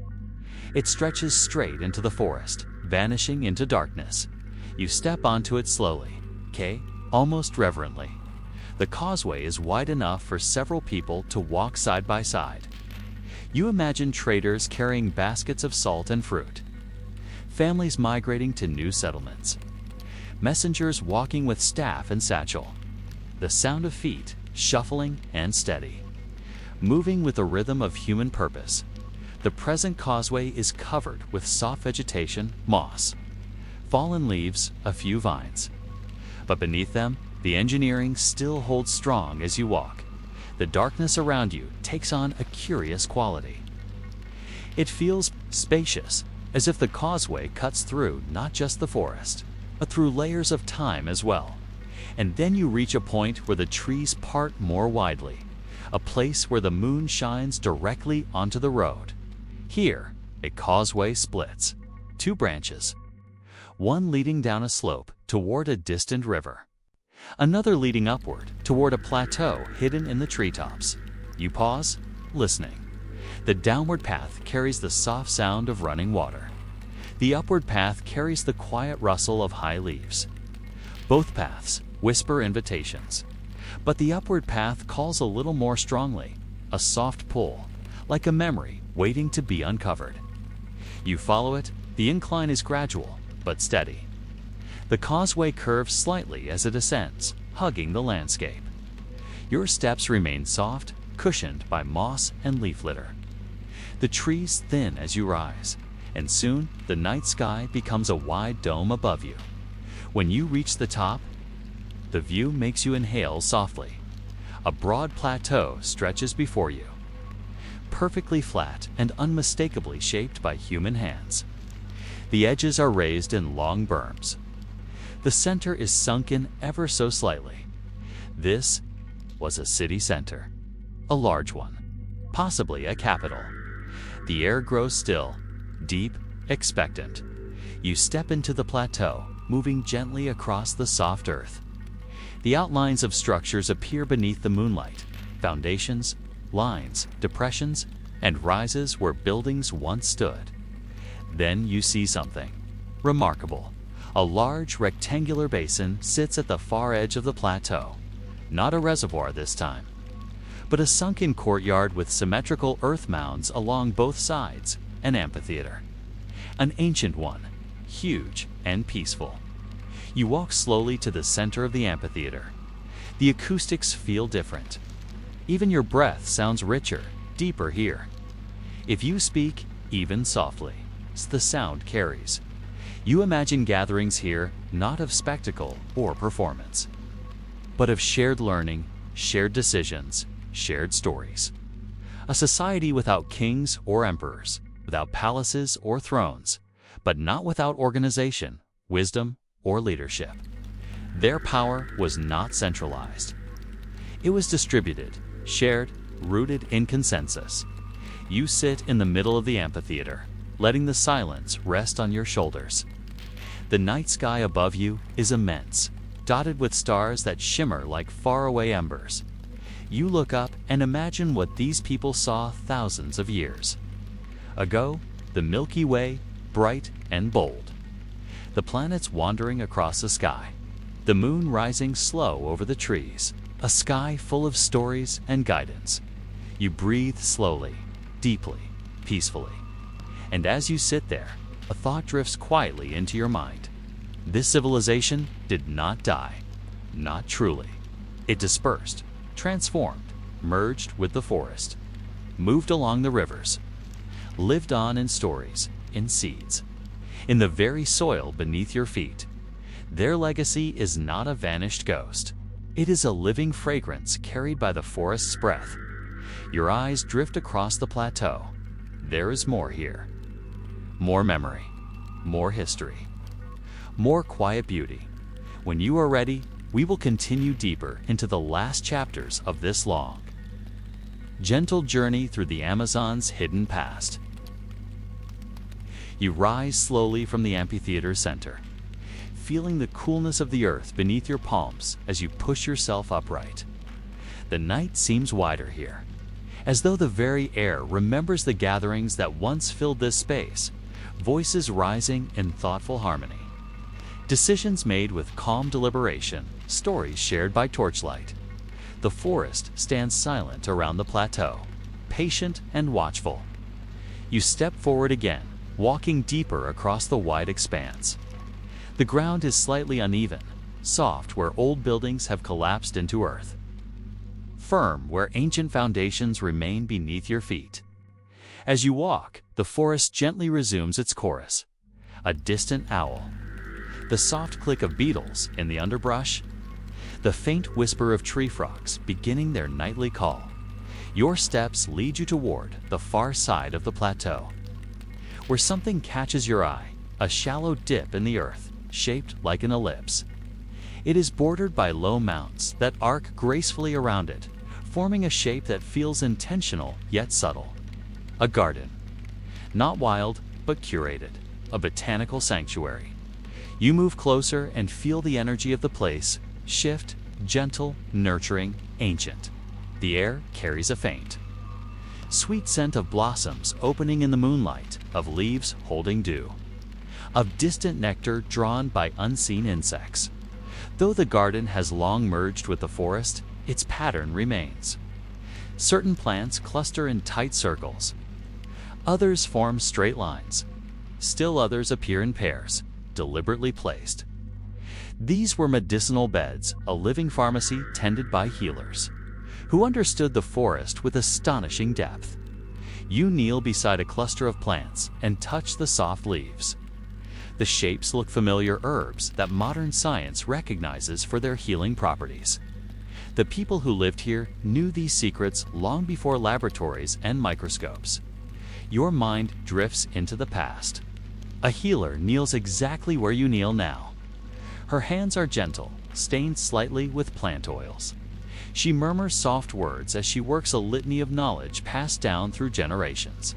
It stretches straight into the forest, vanishing into darkness. You step onto it slowly, almost reverently. The causeway is wide enough for several people to walk side by side. You imagine traders carrying baskets of salt and fruit, families migrating to new settlements, messengers walking with staff and satchel. The sound of feet, shuffling and steady, moving with the rhythm of human purpose. The present causeway is covered with soft vegetation, moss, fallen leaves, a few vines. But beneath them, the engineering still holds strong as you walk. The darkness around you takes on a curious quality. It feels spacious, as if the causeway cuts through not just the forest, but through layers of time as well. And then you reach a point where the trees part more widely, a place where the moon shines directly onto the road. Here, a causeway splits, two branches, one leading down a slope toward a distant river, another leading upward toward a plateau hidden in the treetops. You pause, listening. The downward path carries the soft sound of running water. The upward path carries the quiet rustle of high leaves. Both paths whisper invitations, but the upward path calls a little more strongly, a soft pull, like a memory waiting to be uncovered. You follow it. The incline is gradual, but steady. The causeway curves slightly as it ascends, hugging the landscape. Your steps remain soft, cushioned by moss and leaf litter. The trees thin as you rise, and soon the night sky becomes a wide dome above you. When you reach the top, the view makes you inhale softly. A broad plateau stretches before you, perfectly flat and unmistakably shaped by human hands. The edges are raised in long berms. The center is sunken ever so slightly. This was a city center, a large one, possibly a capital. The air grows still, deep, expectant. You step into the plateau, moving gently across the soft earth. The outlines of structures appear beneath the moonlight, foundations, lines, depressions, and rises where buildings once stood. Then you see something remarkable. A large rectangular basin sits at the far edge of the plateau. Not a reservoir this time, but a sunken courtyard with symmetrical earth mounds along both sides, an amphitheater. An ancient one, huge and peaceful. You walk slowly to the center of the amphitheater. The acoustics feel different. Even your breath sounds richer, deeper here. If you speak, even softly, the sound carries. You imagine gatherings here not of spectacle or performance, but of shared learning, shared decisions, shared stories. A society without kings or emperors, without palaces or thrones, but not without organization, wisdom, or leadership. Their power was not centralized. It was distributed, shared, rooted in consensus. You sit in the middle of the amphitheater, letting the silence rest on your shoulders. The night sky above you is immense, dotted with stars that shimmer like faraway embers. You look up and imagine what these people saw thousands of years ago, the Milky Way, bright and bold. The planets wandering across the sky, the moon rising slow over the trees, a sky full of stories and guidance. You breathe slowly, deeply, peacefully. And as you sit there, a thought drifts quietly into your mind. This civilization did not die, not truly. It dispersed, transformed, merged with the forest, moved along the rivers, lived on in stories, in seeds, in the very soil beneath your feet. Their legacy is not a vanished ghost. It is a living fragrance carried by the forest's breath. Your eyes drift across the plateau. There is more here. More memory, more history, more quiet beauty. When you are ready, we will continue deeper into the last chapters of this long, gentle journey through the Amazon's hidden past. You rise slowly from the amphitheater's center, feeling the coolness of the earth beneath your palms as you push yourself upright. The night seems wider here, as though the very air remembers the gatherings that once filled this space, voices rising in thoughtful harmony. Decisions made with calm deliberation, stories shared by torchlight. The forest stands silent around the plateau, patient and watchful. You step forward again, walking deeper across the wide expanse. The ground is slightly uneven, soft where old buildings have collapsed into earth, firm where ancient foundations remain beneath your feet. As you walk, the forest gently resumes its chorus. A distant owl, the soft click of beetles in the underbrush, the faint whisper of tree frogs beginning their nightly call. Your steps lead you toward the far side of the plateau, where something catches your eye, a shallow dip in the earth, shaped like an ellipse. It is bordered by low mounds that arc gracefully around it, forming a shape that feels intentional yet subtle. A garden. Not wild, but curated. A botanical sanctuary. You move closer and feel the energy of the place shift, gentle, nurturing, ancient. The air carries a faint, sweet scent of blossoms opening in the moonlight, of leaves holding dew, of distant nectar drawn by unseen insects. Though the garden has long merged with the forest, its pattern remains. Certain plants cluster in tight circles. Others form straight lines. Still others appear in pairs, deliberately placed. These were medicinal beds, a living pharmacy tended by healers, who understood the forest with astonishing depth. You kneel beside a cluster of plants and touch the soft leaves. The shapes look familiar herbs that modern science recognizes for their healing properties. The people who lived here knew these secrets long before laboratories and microscopes. Your mind drifts into the past. A healer kneels exactly where you kneel now. Her hands are gentle, stained slightly with plant oils. She murmurs soft words as she works a litany of knowledge passed down through generations.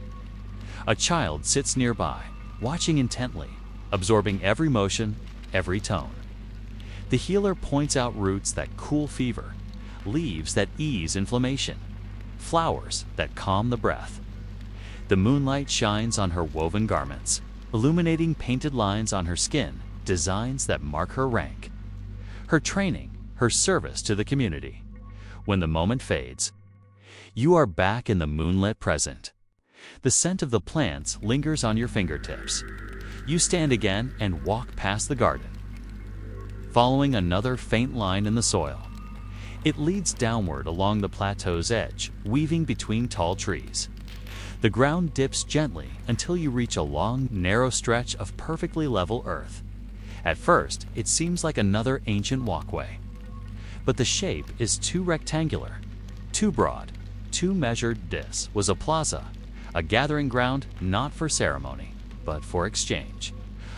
A child sits nearby, watching intently, absorbing every motion, every tone. The healer points out roots that cool fever, leaves that ease inflammation, flowers that calm the breath. The moonlight shines on her woven garments, illuminating painted lines on her skin, designs that mark her rank. Her training, her service to the community. When the moment fades, you are back in the moonlit present. The scent of the plants lingers on your fingertips. You stand again and walk past the garden, following another faint line in the soil. It leads downward along the plateau's edge, weaving between tall trees. The ground dips gently until you reach a long, narrow stretch of perfectly level earth. At first, it seems like another ancient walkway. But the shape is too rectangular, too broad, too measured. This was a plaza, a gathering ground not for ceremony, but for exchange.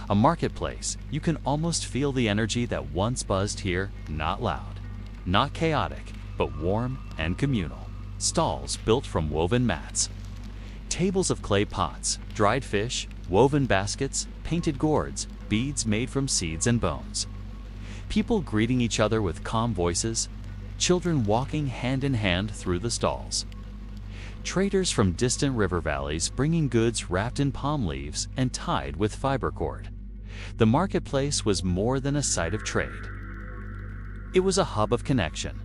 A marketplace. You can almost feel the energy that once buzzed here, not loud, not chaotic, but warm and communal. Stalls built from woven mats. Tables of clay pots, dried fish, woven baskets, painted gourds, beads made from seeds and bones. People greeting each other with calm voices, children walking hand in hand through the stalls. Traders from distant river valleys bringing goods wrapped in palm leaves and tied with fiber cord. The marketplace was more than a site of trade. It was a hub of connection,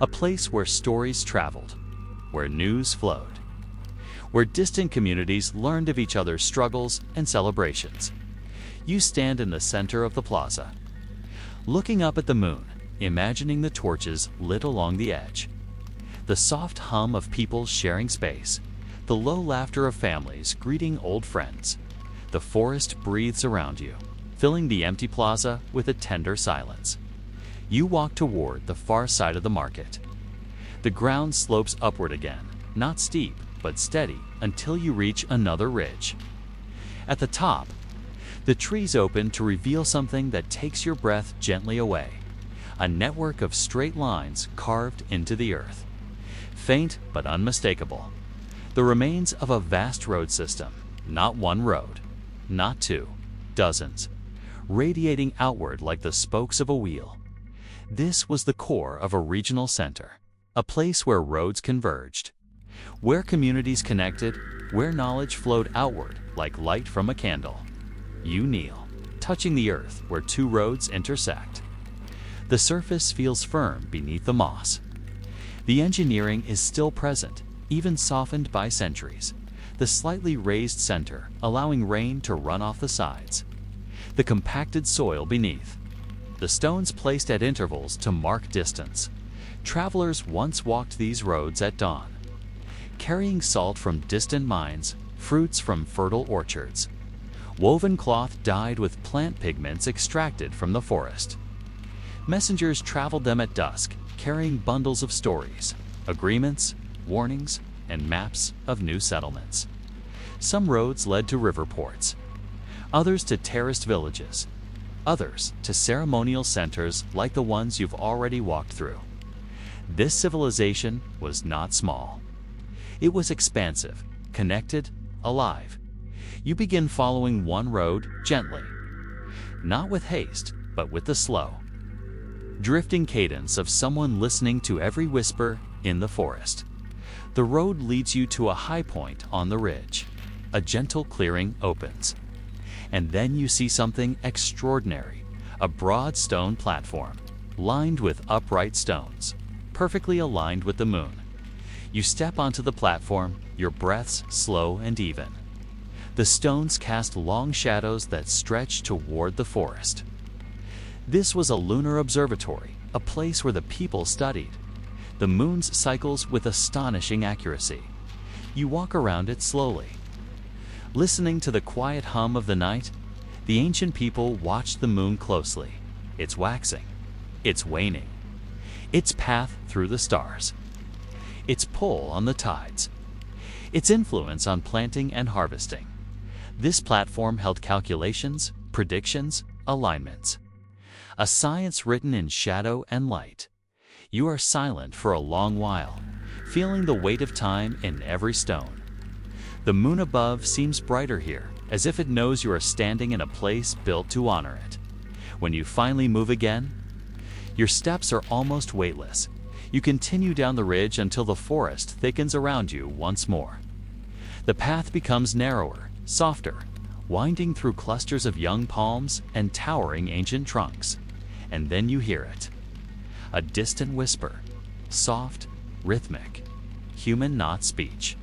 a place where stories traveled, where news flowed, where distant communities learned of each other's struggles and celebrations. You stand in the center of the plaza, looking up at the moon, imagining the torches lit along the edge. The soft hum of people sharing space, the low laughter of families greeting old friends. The forest breathes around you, filling the empty plaza with a tender silence. You walk toward the far side of the market. The ground slopes upward again, not steep, but steady until you reach another ridge. At the top, the trees open to reveal something that takes your breath gently away. A network of straight lines carved into the earth. Faint but unmistakable. The remains of a vast road system. Not one road, not two, dozens, radiating outward like the spokes of a wheel. This was the core of a regional center, a place where roads converged, where communities connected, where knowledge flowed outward like light from a candle. You kneel, touching the earth where two roads intersect. The surface feels firm beneath the moss. The engineering is still present, even softened by centuries. The slightly raised center, allowing rain to run off the sides. The compacted soil beneath. The stones placed at intervals to mark distance. Travelers once walked these roads at dawn, carrying salt from distant mines, fruits from fertile orchards. Woven cloth dyed with plant pigments extracted from the forest. Messengers traveled them at dusk, carrying bundles of stories, agreements, warnings, and maps of new settlements. Some roads led to river ports, others to terraced villages, others to ceremonial centers like the ones you've already walked through. This civilization was not small. It was expansive, connected, alive. You begin following one road gently, not with haste, but with the slow, drifting cadence of someone listening to every whisper in the forest. The road leads you to a high point on the ridge. A gentle clearing opens. And then you see something extraordinary, a broad stone platform, lined with upright stones, perfectly aligned with the moon. You step onto the platform, your breaths slow and even. The stones cast long shadows that stretch toward the forest. This was a lunar observatory, a place where the people studied the moon's cycles with astonishing accuracy. You walk around it slowly, listening to the quiet hum of the night. The ancient people watched the moon closely, its waxing, its waning, its path through the stars, its pull on the tides, its influence on planting and harvesting. This platform held calculations, predictions, alignments. a science written in shadow and light. You are silent for a long while, feeling the weight of time in every stone. The moon above seems brighter here, as if it knows you are standing in a place built to honor it. When you finally move again, your steps are almost weightless. You continue down the ridge until the forest thickens around you once more. The path becomes narrower, softer, winding through clusters of young palms and towering ancient trunks. And then you hear it. A distant whisper, soft, rhythmic, human, not speech,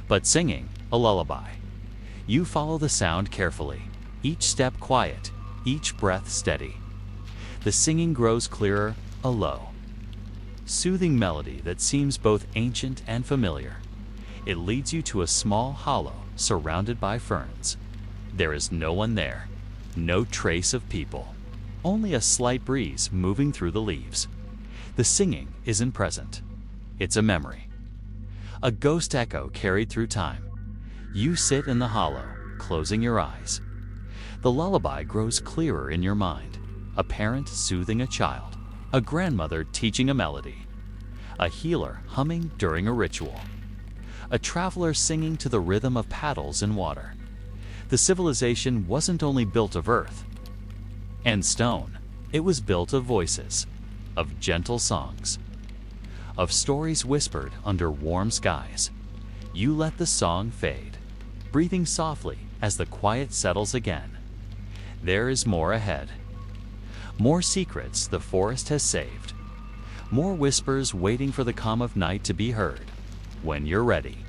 but singing a lullaby. You follow the sound carefully, each step quiet, each breath steady. The singing grows clearer, a low, soothing melody that seems both ancient and familiar. It leads you to a small hollow surrounded by ferns. There is no one there, no trace of people, only a slight breeze moving through the leaves. The singing isn't present. It's a memory, a ghost echo carried through time. You sit in the hollow, closing your eyes. The lullaby grows clearer in your mind, a parent soothing a child, a grandmother teaching a melody, a healer humming during a ritual, a traveler singing to the rhythm of paddles in water. The civilization wasn't only built of earth and stone, it was built of voices, of gentle songs, of stories whispered under warm skies. You let the song fade, breathing softly as the quiet settles again. There is more ahead. More secrets the forest has saved. More whispers waiting for the calm of night to be heard. When you're ready,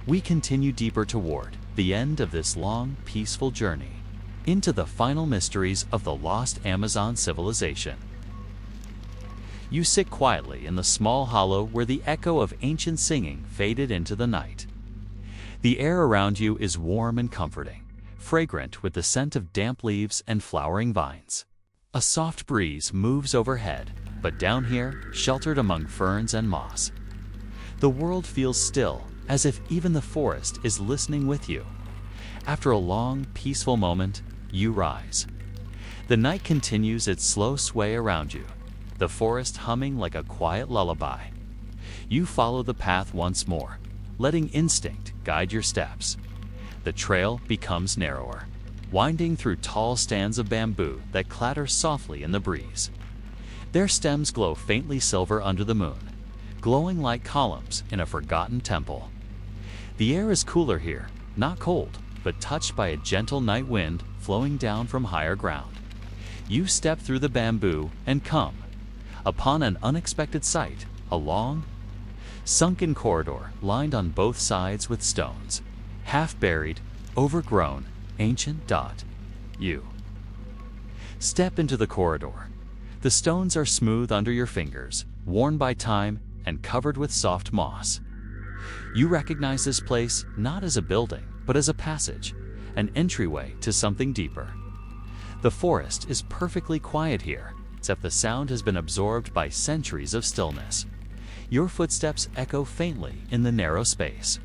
we continue deeper toward the end of this long, peaceful journey into the final mysteries of the lost Amazon civilization. You sit quietly in the small hollow where the echo of ancient singing faded into the night. The air around you is warm and comforting, fragrant with the scent of damp leaves and flowering vines. A soft breeze moves overhead, but down here, sheltered among ferns and moss, the world feels still, as if even the forest is listening with you. After a long, peaceful moment, you rise. The night continues its slow sway around you, the forest humming like a quiet lullaby. You follow the path once more, letting instinct guide your steps. The trail becomes narrower, winding through tall stands of bamboo that clatter softly in the breeze. Their stems glow faintly silver under the moon, glowing like columns in a forgotten temple. The air is cooler here, not cold, but touched by a gentle night wind flowing down from higher ground. You step through the bamboo and come upon an unexpected sight, a long, sunken corridor lined on both sides with stones, half buried, overgrown, ancient. You step into the corridor. The stones are smooth under your fingers, worn by time and covered with soft moss. You recognize this place not as a building, but as a passage, an entryway to something deeper. The forest is perfectly quiet here, except the sound has been absorbed by centuries of stillness. Your footsteps echo faintly in the narrow space.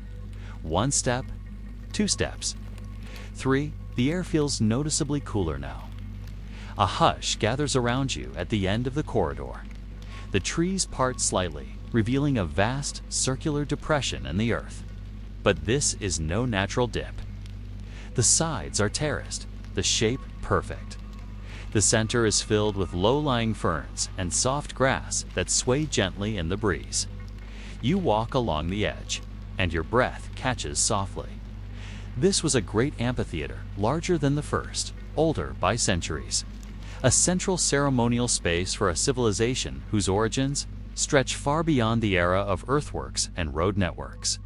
One step, two steps, three. The air feels noticeably cooler now. A hush gathers around you at the end of the corridor. The trees part slightly, revealing a vast, circular depression in the earth. But this is no natural dip. The sides are terraced, the shape perfect. The center is filled with low-lying ferns and soft grass that sway gently in the breeze. You walk along the edge, and your breath catches softly. This was a great amphitheater, larger than the first, older by centuries. A central ceremonial space for a civilization whose origins stretch far beyond the era of earthworks and road networks.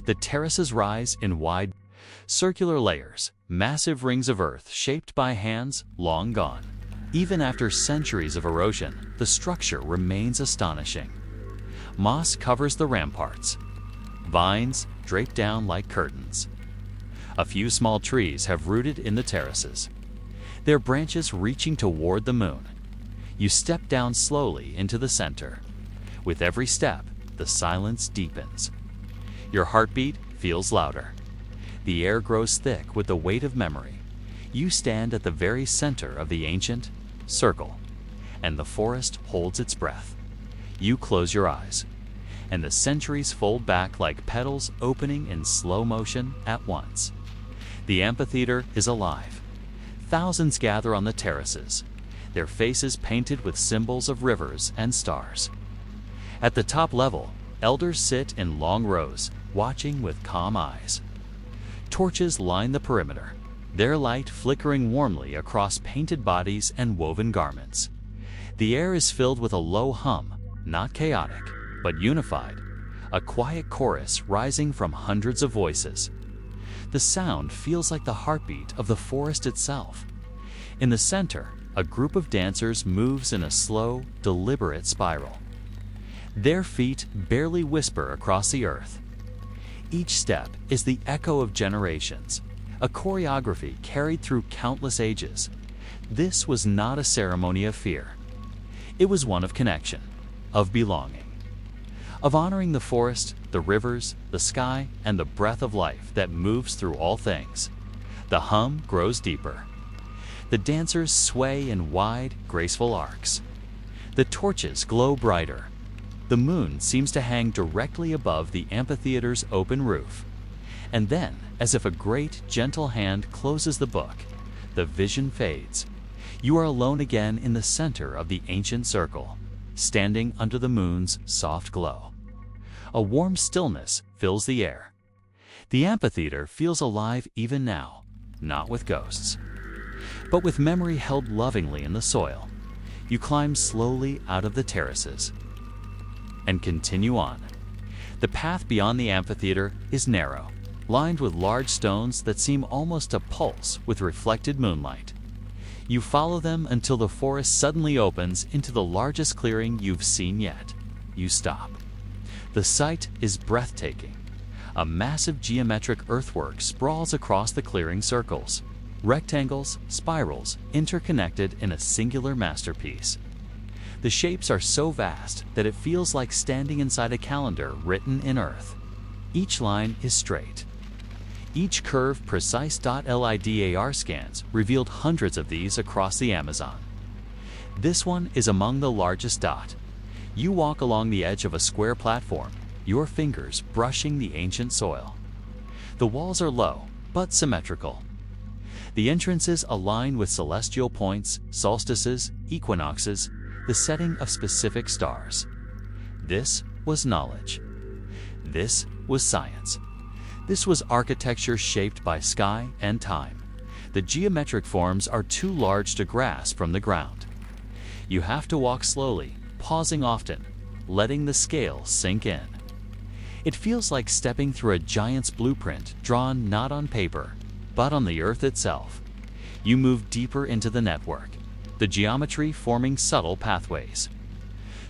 The terraces rise in wide, circular layers, massive rings of earth shaped by hands long gone. Even after centuries of erosion, the structure remains astonishing. Moss covers the ramparts. Vines drape down like curtains. A few small trees have rooted in the terraces, their branches reaching toward the moon. You step down slowly into the center. With every step, the silence deepens. Your heartbeat feels louder. The air grows thick with the weight of memory. You stand at the very center of the ancient, circle, and the forest holds its breath. You close your eyes, and the centuries fold back like petals opening in slow motion at once. The amphitheater is alive. Thousands gather on the terraces, their faces painted with symbols of rivers and stars. At the top level, elders sit in long rows, watching with calm eyes. Torches line the perimeter, their light flickering warmly across painted bodies and woven garments. The air is filled with a low hum, not chaotic, but unified, a quiet chorus rising from hundreds of voices. The sound feels like the heartbeat of the forest itself. In the center, a group of dancers moves in a slow, deliberate spiral. Their feet barely whisper across the earth. Each step is the echo of generations, a choreography carried through countless ages. This was not a ceremony of fear. It was one of connection, of belonging, of honoring the forest, the rivers, the sky, and the breath of life that moves through all things. The hum grows deeper. The dancers sway in wide, graceful arcs. The torches glow brighter. The moon seems to hang directly above the amphitheater's open roof. And then, as if a great, gentle hand closes the book, the vision fades. You are alone again in the center of the ancient circle, standing under the moon's soft glow. A warm stillness fills the air. The amphitheater feels alive even now, not with ghosts, but with memory held lovingly in the soil. You climb slowly out of the terraces and continue on. The path beyond the amphitheater is narrow, lined with large stones that seem almost to pulse with reflected moonlight. You follow them until the forest suddenly opens into the largest clearing you've seen yet. You stop. The sight is breathtaking. A massive geometric earthwork sprawls across the clearing circles. Rectangles, spirals, interconnected in a singular masterpiece. The shapes are so vast that it feels like standing inside a calendar written in earth. Each line is straight. Each curve precise. LIDAR scans revealed hundreds of these across the Amazon. This one is among the largest. You walk along the edge of a square platform, your fingers brushing the ancient soil. The walls are low, but symmetrical. The entrances align with celestial points, solstices, equinoxes, the setting of specific stars. This was knowledge. This was science. This was architecture shaped by sky and time. The geometric forms are too large to grasp from the ground. You have to walk slowly, pausing often, letting the scale sink in. It feels like stepping through a giant's blueprint drawn not on paper, but on the earth itself. You move deeper into the network, the geometry forming subtle pathways.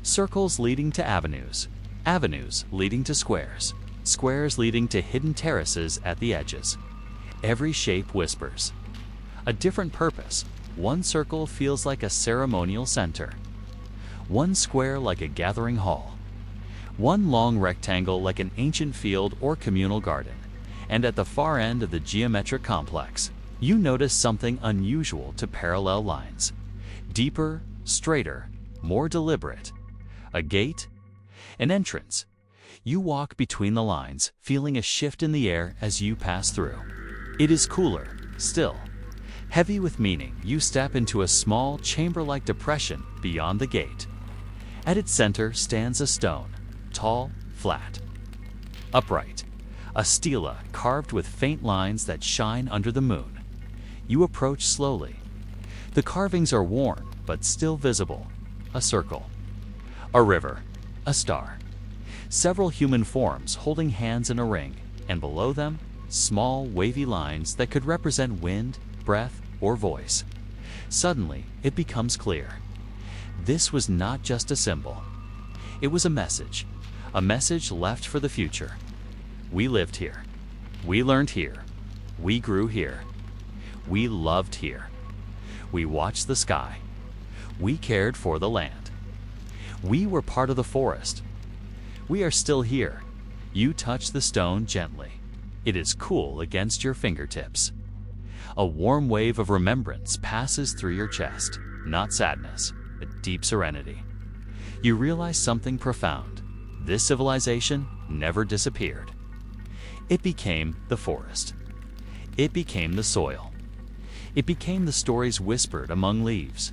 Circles leading to avenues, avenues leading to squares, squares leading to hidden terraces at the edges. Every shape whispers a different purpose. One circle feels like a ceremonial center, one square like a gathering hall, one long rectangle like an ancient field or communal garden. And at the far end of the geometric complex, you notice something unusual to parallel lines. Deeper, straighter, more deliberate. A gate, an entrance. You walk between the lines, feeling a shift in the air as you pass through. It is cooler, still, heavy with meaning. You step into a small, chamber-like depression beyond the gate. At its center stands a stone, tall, flat, upright. A stela carved with faint lines that shine under the moon. You approach slowly. The carvings are worn, but still visible. A circle, a river, a star. Several human forms holding hands in a ring, and below them, small, wavy lines that could represent wind, breath, or voice. Suddenly, it becomes clear. This was not just a symbol. It was a message left for the future. We lived here. We learned here. We grew here. We loved here. We watched the sky. We cared for the land. We were part of the forest. We are still here. You touch the stone gently. It is cool against your fingertips. A warm wave of remembrance passes through your chest. not sadness, a deep serenity. You realize something profound. This civilization never disappeared. It became the forest. It became the soil. It became the stories whispered among leaves.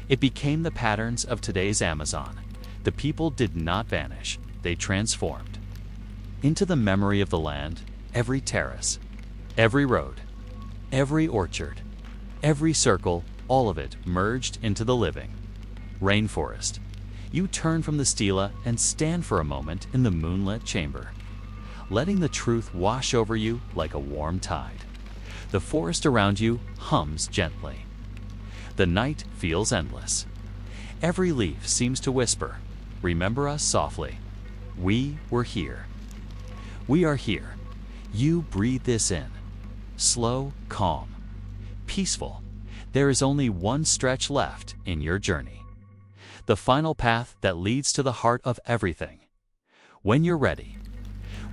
It became the patterns of today's Amazon. The people did not vanish, they transformed. Into the memory of the land, every terrace, every road, every orchard, every circle, all of it merged into the living rainforest. You turn from the stela and stand for a moment in the moonlit chamber, letting the truth wash over you like a warm tide. The forest around you hums gently. The night feels endless. Every leaf seems to whisper, "Remember us softly. We were here. We are here." You breathe this in. Slow, calm, peaceful. There is only one stretch left in your journey. The final path that leads to the heart of everything. When you're ready,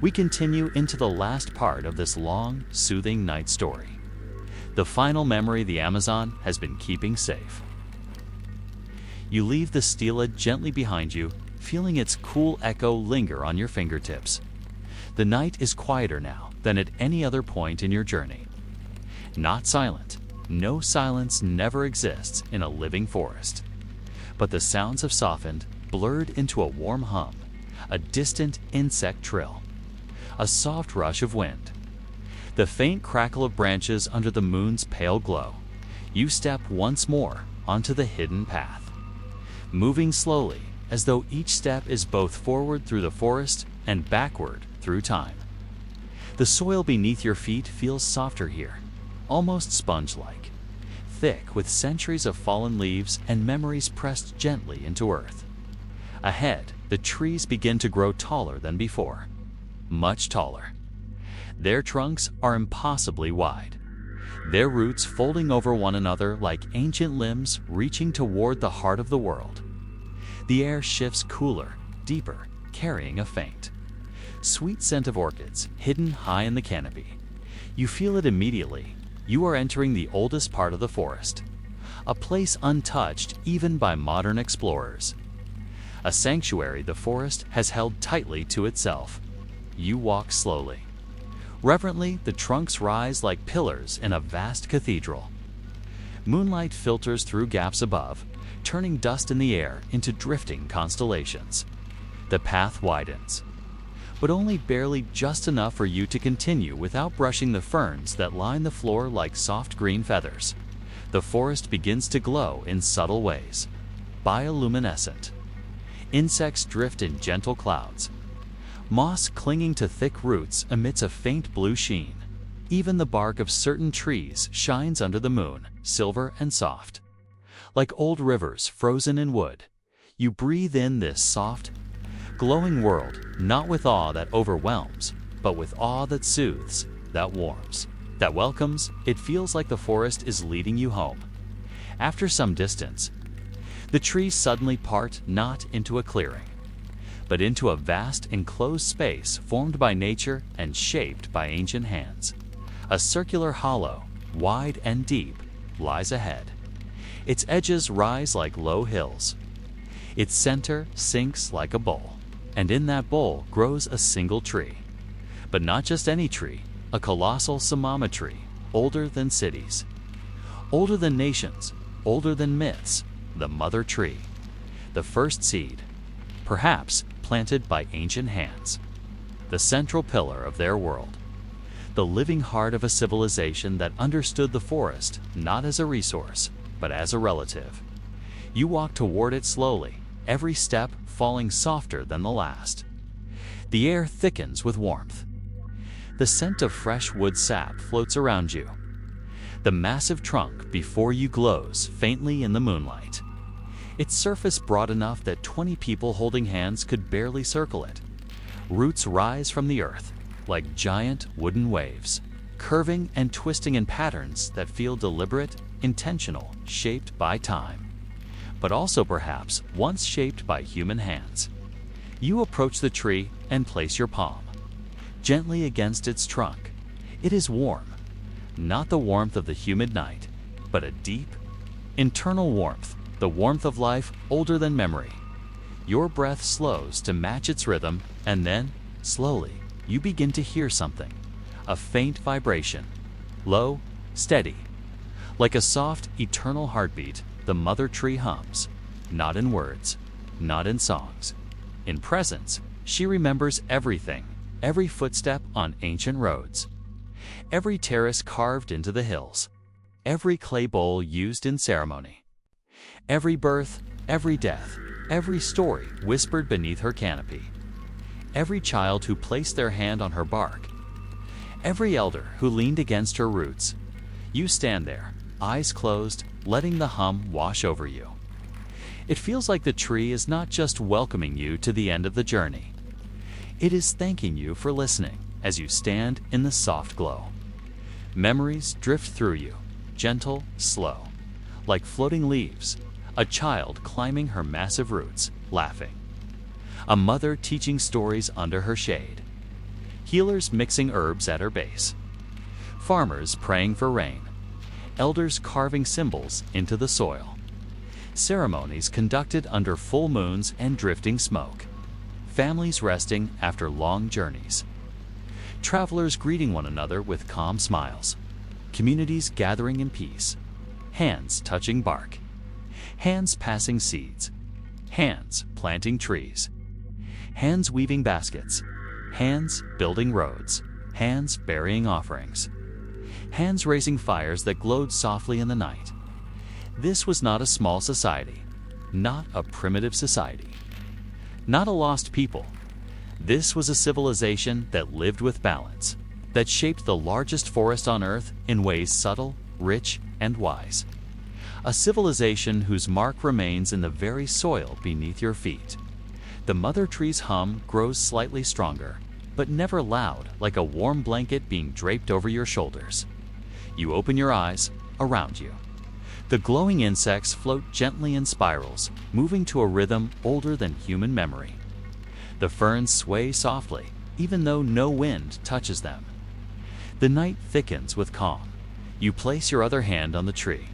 we continue into the last part of this long, soothing night story. The final memory the Amazon has been keeping safe. You leave the stela gently behind you, feeling its cool echo linger on your fingertips. The night is quieter now than at any other point in your journey. Not silent. No silence never exists in a living forest. But the sounds have softened, blurred into a warm hum, a distant insect trill, a soft rush of wind, the faint crackle of branches under the moon's pale glow. You step once more onto the hidden path, moving slowly as though each step is both forward through the forest and backward through time. The soil beneath your feet feels softer here, almost sponge-like, thick with centuries of fallen leaves and memories pressed gently into earth. Ahead, the trees begin to grow taller than before, much taller. Their trunks are impossibly wide, their roots folding over one another like ancient limbs reaching toward the heart of the world. The air shifts cooler, deeper, carrying a faint, sweet scent of orchids hidden high in the canopy. You feel it immediately. You are entering the oldest part of the forest, a place untouched even by modern explorers. A sanctuary the forest has held tightly to itself. You walk slowly. Reverently, the trunks rise like pillars in a vast cathedral. Moonlight filters through gaps above, turning dust in the air into drifting constellations. The path widens, but only barely just enough for you to continue without brushing the ferns that line the floor like soft green feathers. The forest begins to glow in subtle ways, bioluminescent. Insects drift in gentle clouds. Moss clinging to thick roots emits a faint blue sheen. Even the bark of certain trees shines under the moon, silver and soft. Like old rivers frozen in wood, you breathe in this soft, glowing world, not with awe that overwhelms, but with awe that soothes, that warms, that welcomes. It feels like the forest is leading you home. After some distance, the trees suddenly part not into a clearing, but into a vast enclosed space formed by nature and shaped by ancient hands. A circular hollow, wide and deep, lies ahead. Its edges rise like low hills. Its center sinks like a bowl, and in that bowl grows a single tree. But not just any tree, a colossal samama tree, older than cities, older than nations, older than myths, the mother tree, the first seed, perhaps planted by ancient hands, the central pillar of their world, the living heart of a civilization that understood the forest not as a resource, but as a relative. You walk toward it slowly, every step falling softer than the last. The air thickens with warmth. The scent of fresh wood sap floats around you. The massive trunk before you glows faintly in the moonlight. Its surface broad enough that 20 people holding hands could barely circle it. Roots rise from the earth like giant wooden waves, curving and twisting in patterns that feel deliberate, intentional, shaped by time, but also perhaps once shaped by human hands. You approach the tree and place your palm gently against its trunk. It is warm, not the warmth of the humid night, but a deep, Internal warmth, the warmth of life older than memory. Your breath slows to match its rhythm, and then, slowly, you begin to hear something. A faint vibration. Low, steady. Like a soft, eternal heartbeat, the mother tree hums. Not in words, not in songs. In presence, she remembers everything, every footstep on ancient roads, every terrace carved into the hills, every clay bowl used in ceremony, every birth, every death, every story whispered beneath her canopy, every child who placed their hand on her bark, every elder who leaned against her roots. You stand there, eyes closed, letting the hum wash over you. It feels like the tree is not just welcoming you to the end of the journey. It is thanking you for listening as you stand in the soft glow. Memories drift through you, gentle, slow, like floating leaves, a child climbing her massive roots, laughing. A mother teaching stories under her shade. Healers mixing herbs at her base. Farmers praying for rain. Elders carving symbols into the soil. Ceremonies conducted under full moons and drifting smoke. Families resting after long journeys. Travelers greeting one another with calm smiles. Communities gathering in peace. Hands touching bark. Hands passing seeds. Hands planting trees. Hands weaving baskets. Hands building roads. Hands burying offerings. Hands raising fires that glowed softly in the night. This was not a small society, not a primitive society, not a lost people. This was a civilization that lived with balance, that shaped the largest forest on Earth in ways subtle, rich, and wise. A civilization whose mark remains in the very soil beneath your feet. The mother tree's hum grows slightly stronger, but never loud, like a warm blanket being draped over your shoulders. You open your eyes. Around you, the glowing insects float gently in spirals, moving to a rhythm older than human memory. The ferns sway softly, even though no wind touches them. The night thickens with calm. You place your other hand on the tree.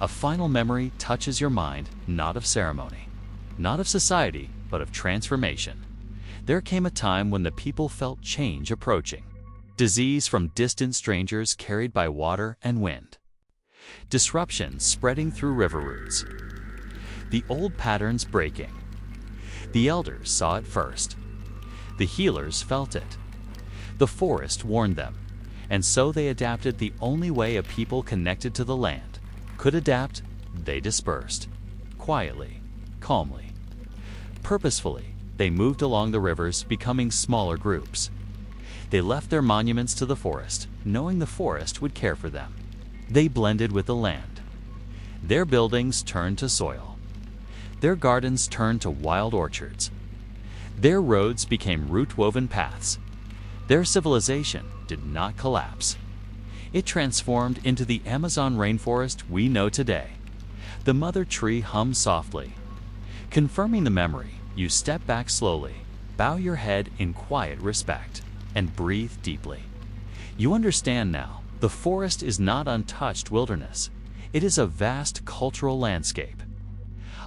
A final memory touches your mind, not of ceremony, not of society, but of transformation. There came a time when the people felt change approaching. Disease from distant strangers carried by water and wind. Disruption spreading through river roots. The old patterns breaking. The elders saw it first. The healers felt it. The forest warned them, and so they adapted the only way a people connected to the land could adapt. They dispersed. Quietly, calmly, purposefully, they moved along the rivers, becoming smaller groups. They left their monuments to the forest, knowing the forest would care for them. They blended with the land. Their buildings turned to soil. Their gardens turned to wild orchards. Their roads became root-woven paths. Their civilization did not collapse. It transformed into the Amazon rainforest we know today. The mother tree hums softly. Confirming the memory, you step back slowly, bow your head in quiet respect, and breathe deeply. You understand now, the forest is not untouched wilderness. It is a vast cultural landscape,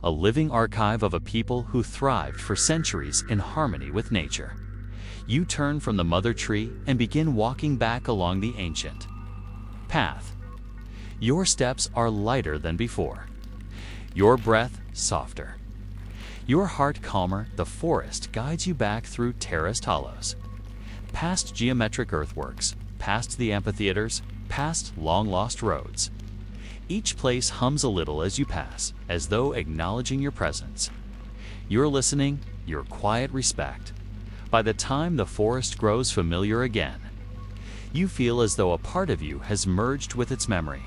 a living archive of a people who thrived for centuries in harmony with nature. You turn from the mother tree and begin walking back along the ancient path. Your steps are lighter than before. Your breath softer. Your heart calmer. The forest guides you back through terraced hollows, past geometric earthworks, past the amphitheaters, past long-lost roads. Each place hums a little as you pass, as though acknowledging your presence. Your listening, your quiet respect. By the time the forest grows familiar again, you feel as though a part of you has merged with its memory,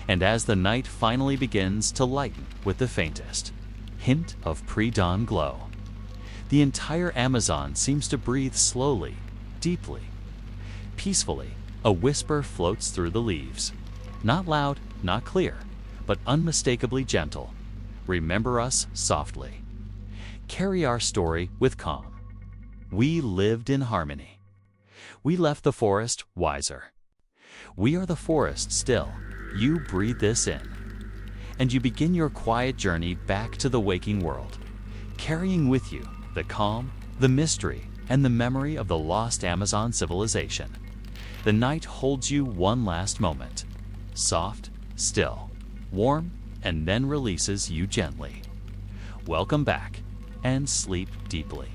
and as the night finally begins to lighten with the faintest hint of pre-dawn glow, the entire Amazon seems to breathe slowly, deeply, peacefully. A whisper floats through the leaves. Not loud, not clear, but unmistakably gentle. Remember us softly. Carry our story with calm. We lived in harmony. We left the forest wiser. We are the forest still. You breathe this in. and you begin your quiet journey back to the waking world, carrying with you the calm, the mystery, and the memory of the lost Amazon civilization. The night holds you one last moment, soft, still, warm, and then releases you gently. Welcome back, and sleep deeply.